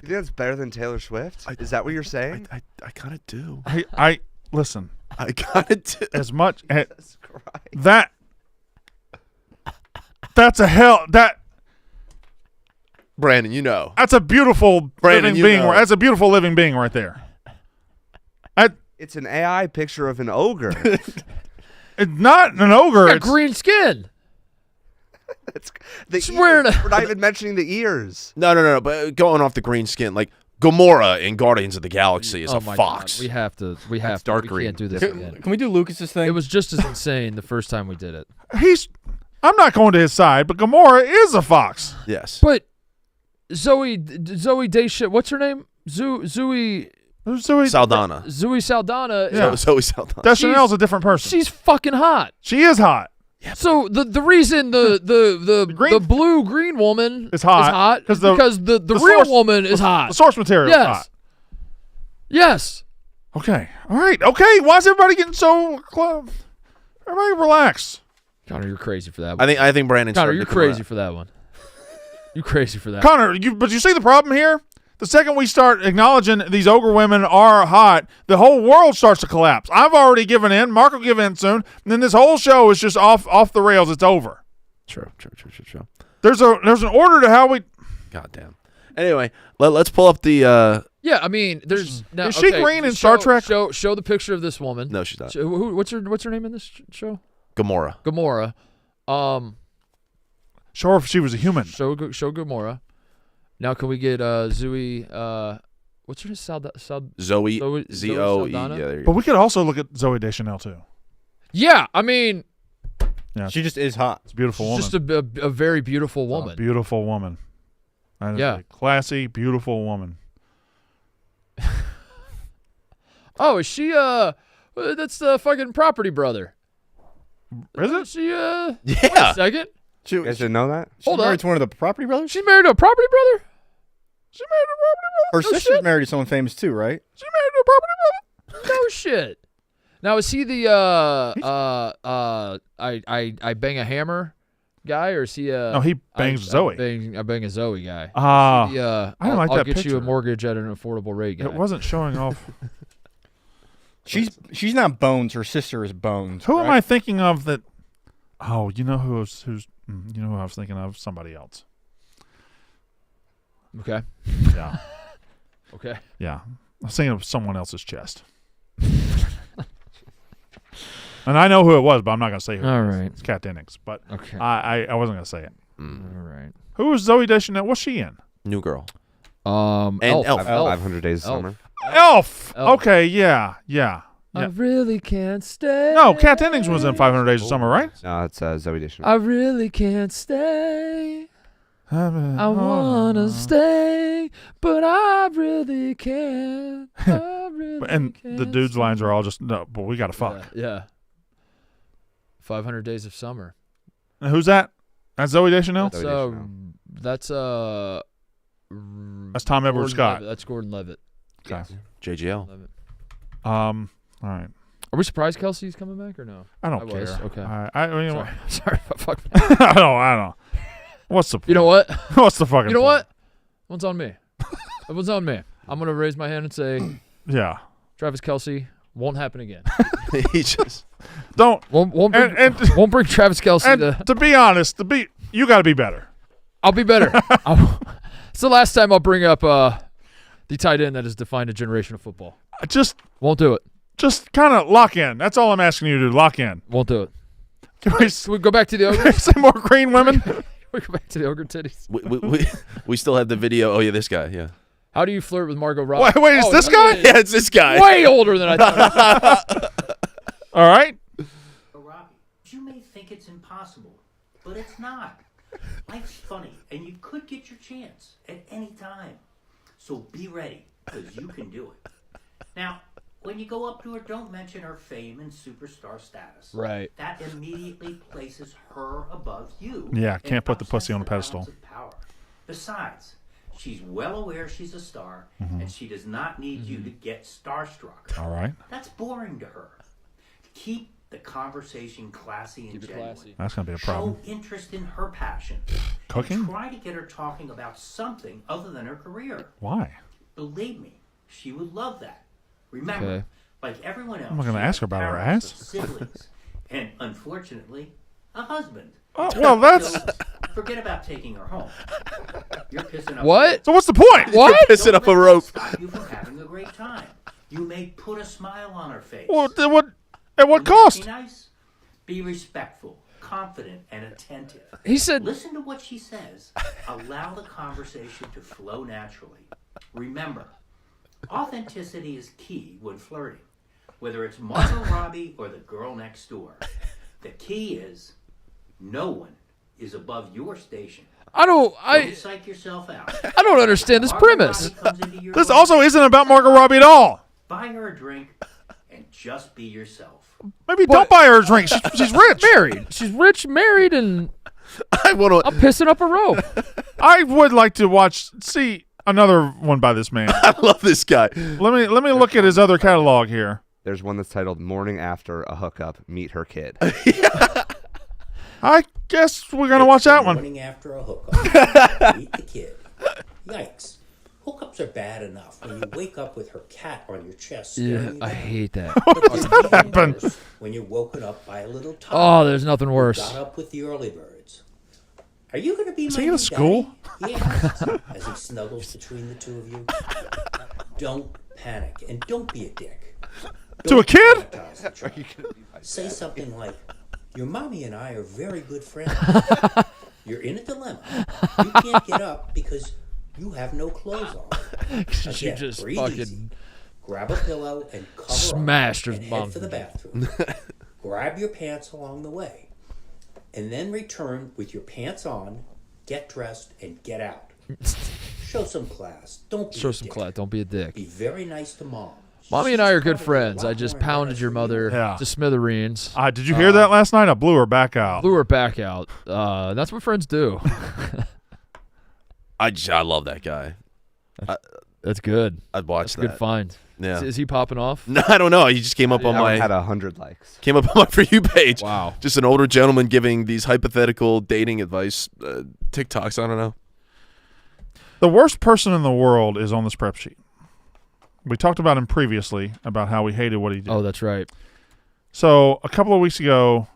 You think that's better than Taylor Swift? Is that what you're saying? I kind of do. I listen. I kind of do. As much Jesus Christ. that's a hell that. Brandon, you know. That's a beautiful Brandon, living you being. know. That's a beautiful living being right there. It's an AI picture of an ogre. It's not an ogre. Got It's green skin. The It's weird. We're not even mentioning the ears. No. But going off the green skin, like Gamora in Guardians of the Galaxy is a my fox. God. We have to. dark we green. can't do this again. Can we do Lucas's thing? It was just as insane the first time we did it. I'm not going to his side, but Gamora is a fox. Yes. But Zoe Deschanel, what's her name? Zoe Saldana. Saldana. Yeah. Zoe Saldana. Deschanel's a different person. She's fucking hot. She is hot. So the reason the blue green woman is hot because the real source, woman is hot. The source material is hot. Yes. Okay. All right. Okay. Why is everybody getting so close? Everybody relax. Connor, you're crazy for that one. I think Brandon's Connor, starting you're to come crazy around. for that one. You're crazy for that. Connor, but you see the problem here? The second we start acknowledging these ogre women are hot, the whole world starts to collapse. I've already given in. Mark will give in soon. And then this whole show is just off the rails. It's over. True. There's an order to how we. God damn. Anyway, let's pull up the. Yeah, I mean, there's now. Is she green in Star Trek? Show the picture of this woman. No, she's not. What's her name in this show? Gamora. Show her if she was a human. Show Gamora. Now can we get Zoe? What's her name? Zoe. Zoe Z-O-E. Yeah, Saldana? there you But go. we could also look at Zoe Deschanel too. Yeah, I mean, Yeah, She just is hot. it's a beautiful woman. just a very beautiful woman. A beautiful woman. That is Yeah. a classy, beautiful woman. Oh, is she? That's the fucking property brother. Is it? She? Wait a Yeah. second. You guys didn't know that? She's Hold married on. to one of the property brothers? She's married to a property brother. Her No sister's shit. married to someone famous too, right? No shit. Now is he the I bang a hammer guy, or is he No, he bangs Zoe. I bang a Zoe guy. Ah, Yeah, I didn't like I'll that get you picture. a mortgage at an affordable rate guy. it wasn't showing off. She's not Bones. Her sister is Bones. Who am I correct? thinking of that? Oh, you know who I was thinking of? Somebody else. Okay. Yeah. Okay. Yeah. I was thinking of someone else's chest. And I know who it was, but I'm not going to say who All it was. right. It's Kat Dennings. But Okay. I wasn't going to say it. All right. Who was Zoe Deschanel? What's she in? New Girl. And Elf. 500 Days of Elf. Summer. Elf. Elf. Okay, yeah. I really can't stay. No, Kat Dennings was in 500 Days of Summer, right? No, it's Zoe Deschanel. I really can't stay. I wanna stay, but I really can't. I really And can't the dude's stay. lines are all just, no, but we got to fuck. Yeah. 500 Days of Summer. And who's that? That's Zoe Deschanel? That's Zoe Deschanel. that's That's Tom Edward Gordon Scott. Levitt. That's Gordon Levitt. Okay. JGL. Levitt. All right. Are we surprised Kelsey's coming back or no? I don't I care. was, okay. I mean, Sorry, sorry. Fuck. I don't. What's the You know what? what's the fucking You know point? what? One's on me. That one's on me. I'm gonna raise my hand and say, Yeah. Travis Kelsey won't happen again. He just Don't. Won't bring, And won't bring Travis Kelsey and to. to be honest, you got to be better. I'll be better. It's the last time I'll bring up the tight end that has defined a generation of football. Just Won't do it. kind of lock in. That's all I'm asking you to do. Lock in. Won't do it. Can we Can we go back to the ogre? say more green women? We go back to the ogre titties. we still have the video. Oh yeah, this guy. Yeah. How do you flirt with Margot Robbie? Wait, is this no, guy? Yeah, it's this guy. Way older than I thought. All right. Robbie, you may think it's impossible, but it's not. Life's funny, and you could get your chance at any time. So be ready, because you can do it. Now, when you go up to her, don't mention her fame and superstar status. Right. That immediately places her above you. Yeah, and can't put the upsets pussy on a the pedestal. balance of power. Besides, she's well aware she's a star, and she does not need you to get starstruck. All right. That's boring to her. Keep the conversation classy and Keep it genuine. classy. That's gonna be a problem. Show interest in her passion. Cooking? And try to get her talking about something other than her career. Why? Believe me, she would love that. Remember, Okay. like everyone else, I'm not gonna she ask has her about her parents, ass. siblings, and unfortunately, a husband. Oh, well, that's So forget about taking her home. You're pissing up. What? so. What's the point? What? Pissing up a rope. Stop you from having a great time. You may put a smile on her face. Well, then what? At what Would that cost? Be nice. Be respectful, confident, and attentive. He said, Listen to what she says. Allow the conversation to flow naturally. Remember, authenticity is key when flirting, whether it's Margot Robbie or the girl next door. The key is no one is above your station. Don't psych yourself out. I don't understand this Margot premise. Robbie comes into your This life, also isn't about Margot Robbie at all. buy her a drink and just be yourself. Maybe don't buy her a drink. She's rich. Married. She's rich, married, and I want I'm pissing up a rope. I would like to see another one by this man. I love this guy. Let me look at his other catalog here. There's one that's titled "Morning After a Hookup, Meet Her Kid." I guess we're gonna watch that one. Morning after a hookup. Meet the kid. Yikes. Hookups are bad enough when you wake up with her cat on your chest. Yeah, staring you I down. hate that. But there's nothing happen? worse when you're woken up by a little tot. Oh, there's nothing worse. Got up with the early birds. Are you going to be my he new at a school? daddy? He asks as he snuggles between the two of you. Don't panic and don't be a dick. To a kid? Traumatize the child. Say something like, "Your mommy and I are very good friends. You're in a dilemma. You can't get up because you have no clothes on. She Again, just breathe fucking easy. Grab a pillow and cover smashed up her and mom. head for the bathroom. Grab your pants along the way, and then return with your pants on. Get dressed and get out. Show some class. Don't be show a some dick. class. Don't be a dick. Be very nice to mom. Mommy and I are good She's friends. probably a I lot just more pounded your embarrassed than you mother Yeah. to smithereens. Did you hear that last night? I blew her back out. Blew her back out. That's what friends do. I love that guy. That's good. I'd watch That's a that. good find. Yeah. Is he popping off? No, I don't know. He just came up on That one my had 100 likes. For You page. Wow. Just an older gentleman giving these hypothetical dating advice TikToks. I don't know. The worst person in the world is on this prep sheet. We talked about him previously about how we hated what he did. Oh, that's right. So a couple of weeks ago,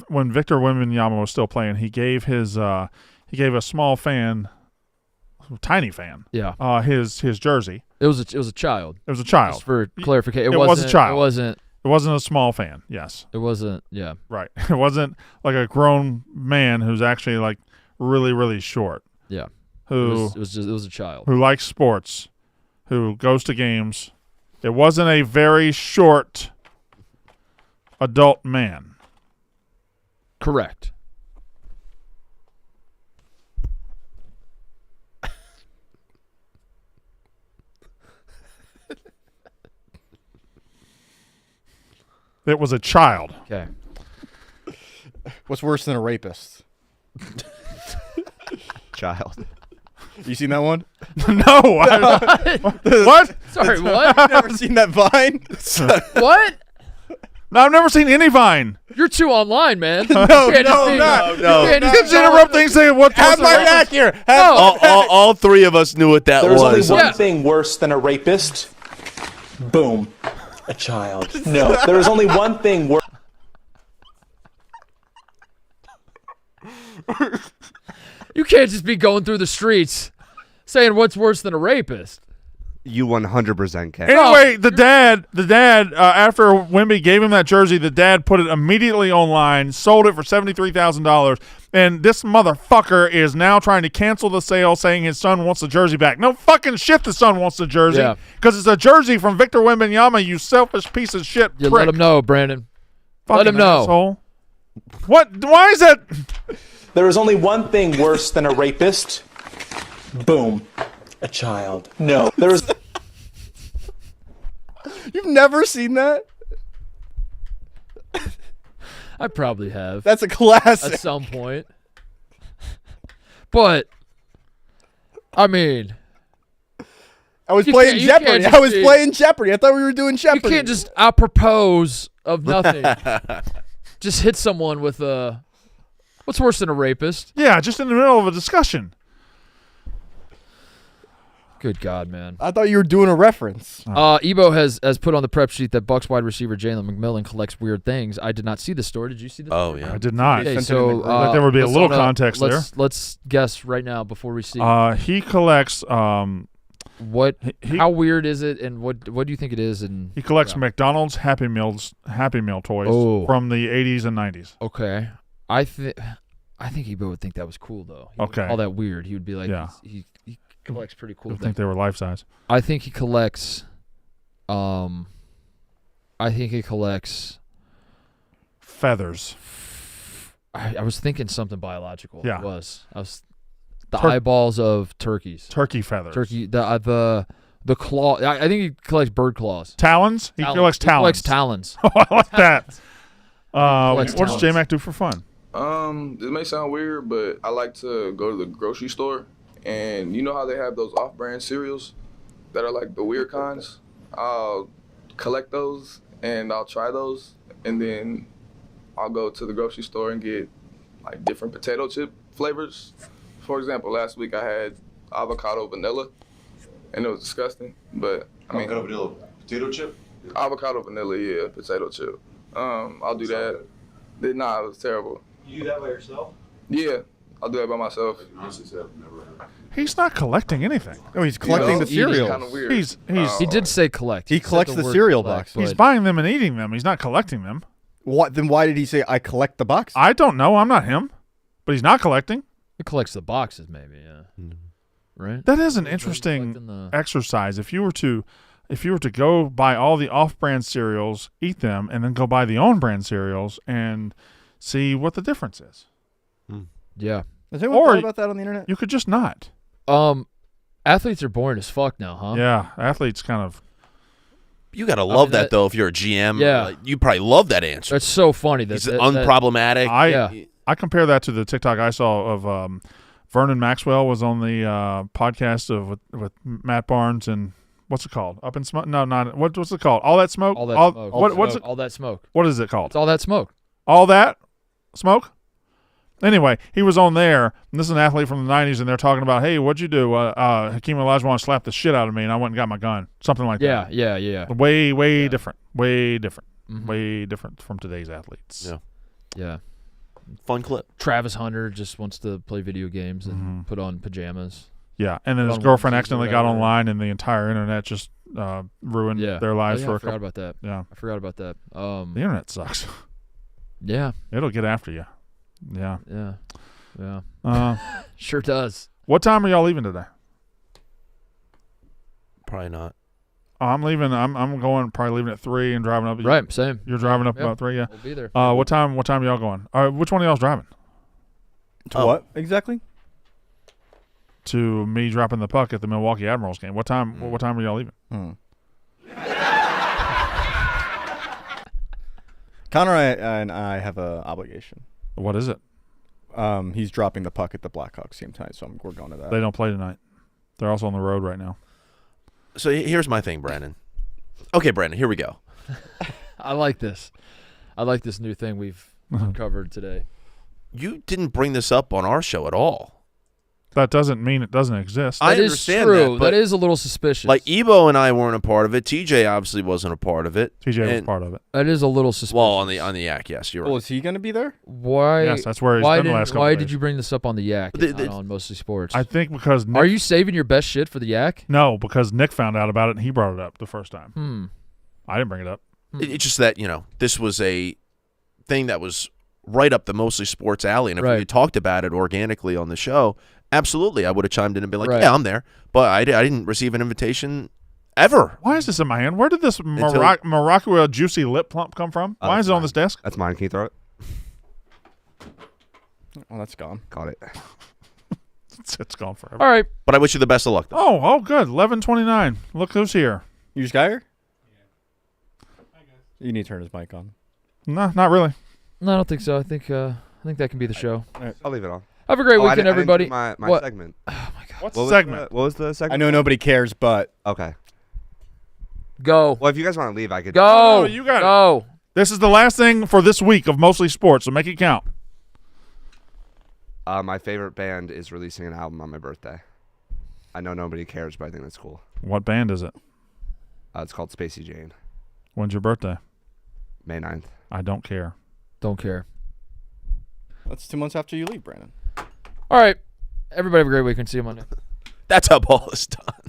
when Victor Wembanyama was still playing, he gave a small fan, tiny fan, Yeah. his jersey. It was a child. It was a child. Just for clarification, It was a child. It wasn't It wasn't a small fan. Yes. It wasn't. Yeah. Right. It wasn't like a grown man who's actually like really, really short. Yeah. Who It was a child. who likes sports, who goes to games. It wasn't a very short adult man. Correct. It was a child. Okay. What's worse than a rapist? Child. You seen that one? No. What? Sorry, what? Never seen that Vine? What? No, I've never seen any Vine. You're too online, man. No, You can't just no, be- not. you No. can't You just can interrupt things saying what Have my back here. No. All three of us knew what that There's only was. one Yeah. thing worse than a rapist. Boom. A child. No, there is only one thing worse. You can't just be going through the streets saying what's worse than a rapist. You 100% can. Anyway, the dad, after Wemby gave him that jersey, the dad put it immediately online, sold it for $73,000, and this motherfucker is now trying to cancel the sale, saying his son wants the jersey back. No fucking shit, the son wants the jersey Yeah. because it's a jersey from Victor Wembanyama. You selfish piece of shit. You prick. let him know, Brandon. Fucking let him know. asshole. What? Why is that? There is only one thing worse than a rapist. Boom. A child. No, there is. You've never seen that? I probably have That's a classic. at some point. But, I mean, I was You playing can't- you can't Jeopardy. just I was be- playing Jeopardy. I thought we were doing you Jeopardy. can't just apropos of nothing just hit someone with a. What's worse than a rapist? Yeah, just in the middle of a discussion. Good God, man. I thought you were doing a reference. Ebo has put on the prep sheet that Bucks wide receiver Jalen McMillan collects weird things. I did not see the story. Did you see the Oh, story? yeah. I did not. Okay, sent it so in the group. Like there would be a let's little hold up. context there. Let's guess right now before we see He collects. what. he- How weird is it, and what do you think it is? And He collects yeah. McDonald's Happy Meal toys Oh. from the 80s and 90s. Okay, I think Ebo would think that was cool though. He wouldn't Okay. call that weird. He would be like, Yeah. he collects pretty cool I things. think they were life size. I think he collects. Feathers. I was thinking something biological. Yeah. It was. I was the Tur- eyeballs of turkeys. Turkey feathers. Turkey. The claw. I think he collects bird claws. Talons? He collects He talons. collects talons. Oh, I like that. collects What's talons. J-Mac do for fun? This may sound weird, but I like to go to the grocery store, and you know how they have those off-brand cereals that are like the weird kinds? I'll collect those, and I'll try those, and then I'll go to the grocery store and get like different potato chip flavors. For example, last week I had avocado vanilla, and it was disgusting, but I mean, Avocado vanilla potato chip? avocado vanilla, yeah, potato chip. I'll do that. Nah, it was terrible. You do that by yourself? Yeah, I'll do that by myself. Honestly, I've never heard. He's not collecting anything. Oh, he's collecting the cereals. Kind of weird. He's He did say collect. He said collects the word cereal collect, boxes. he's but buying them and eating them. He's not collecting them. What? Then why did he say I collect the box? I don't know. I'm not him. But he's not collecting. He collects the boxes, maybe. Yeah. Right. That is an Collecting interesting the- exercise. If you were to go buy all the off-brand cereals, eat them, and then go buy the own-brand cereals and see what the difference is. Yeah. Has anyone Or- thought about that on the internet? You could just not. Athletes are boring as fuck now, huh? Yeah, athletes kind of. You gotta love mean, that that- though. If you're a GM, Yeah. like, you probably love that answer. That's so funny. That, He's that- unproblematic. Yeah. I compare that to the TikTok I saw of Vernon Maxwell was on the podcast with Matt Barnes and what's it called? Up in Smoke? No, not what's it called? All That Smoke? All that smoke. What's it? All that smoke. What is it called? It's all that smoke. All That Smoke? Anyway, he was on there, and this is an athlete from the 90s, and they're talking about, hey, what'd you do? Hakeem Olajuwon slapped the shit out of me, and I went and got my gun. Something like Yeah, that. yeah. Way different. Way different. Mhm. Way different from today's athletes. Yeah. Yeah. Fun clip. Travis Hunter just wants to play video games and Mm-hmm. put on pajamas. Yeah, and then his On girlfriend onesies or accidentally got whatever. online, and the entire internet just ruin their lives for a couple. I forgot about that. Yeah, I forgot about that. The internet sucks. Yeah, it'll get after you. Yeah. Sure does. What time are y'all leaving today? Probably not. Oh, I'm leaving. I'm going. Probably leaving at 3 and driving up. Right, same. You're driving up about 3. Yeah, we'll be there. What time? What time are y'all going? Which one of y'all's driving? To what exactly? To me dropping the puck at the Milwaukee Admirals game. What time? What time are y'all leaving? Connor and I have a obligation. What is it? He's dropping the puck at the Blackhawks game tonight, so we're going to that. They don't play tonight. They're also on the road right now. So here's my thing, Brandon. Okay, Brandon, here we go. I like this. I like this new thing we've uncovered today. You didn't bring this up on our show at all. That doesn't mean it doesn't exist. I That is understand true. that, but That is a little suspicious. like Ebo and I weren't a part of it. TJ obviously wasn't a part of it. TJ was part of it. That is a little suspicious. Well, on the Yak, yes, you're right. Well, is he going to be there? Why? Yes, that's where he's been the last couple Why days. did you bring this up on the Yak and not on Mostly Sports? I think because Nick, Are you saving your best shit for the Yak? No, because Nick found out about it and he brought it up the first time. I didn't bring it up. It's just that, this was a thing that was right up the Mostly Sports alley. And if we had talked about it organically on the show, absolutely, I would have chimed in and been like, yeah, I'm there. But I didn't receive an invitation ever. Why is this in my hand? Where did this Morocco juicy lip plump come from? Why is it on this desk? That's mine. Can you throw it? Oh, that's gone. Got it. It's gone forever. All right. But I wish you the best of luck, though. Oh, good. 11:29. Look who's here. You just got here? You need to turn his mic on. No, not really. No, I don't think so. I think that can be the show. I'll leave it on. Have a great weekend, everybody. My What? segment. Oh my god. What's the segment? What was the segment? I know nobody cares, but Okay. Go. Well, if you guys want to leave, I could. Go. No, you got it. Go. This is the last thing for this week of Mostly Sports, so make it count. My favorite band is releasing an album on my birthday. I know nobody cares, but I think that's cool. What band is it? It's called Spacey Jane. When's your birthday? May 9th. I don't care. Don't care. that's 2 months after you leave, Brandon. All right. Everybody have a great weekend. See you Monday. That's how ball is done.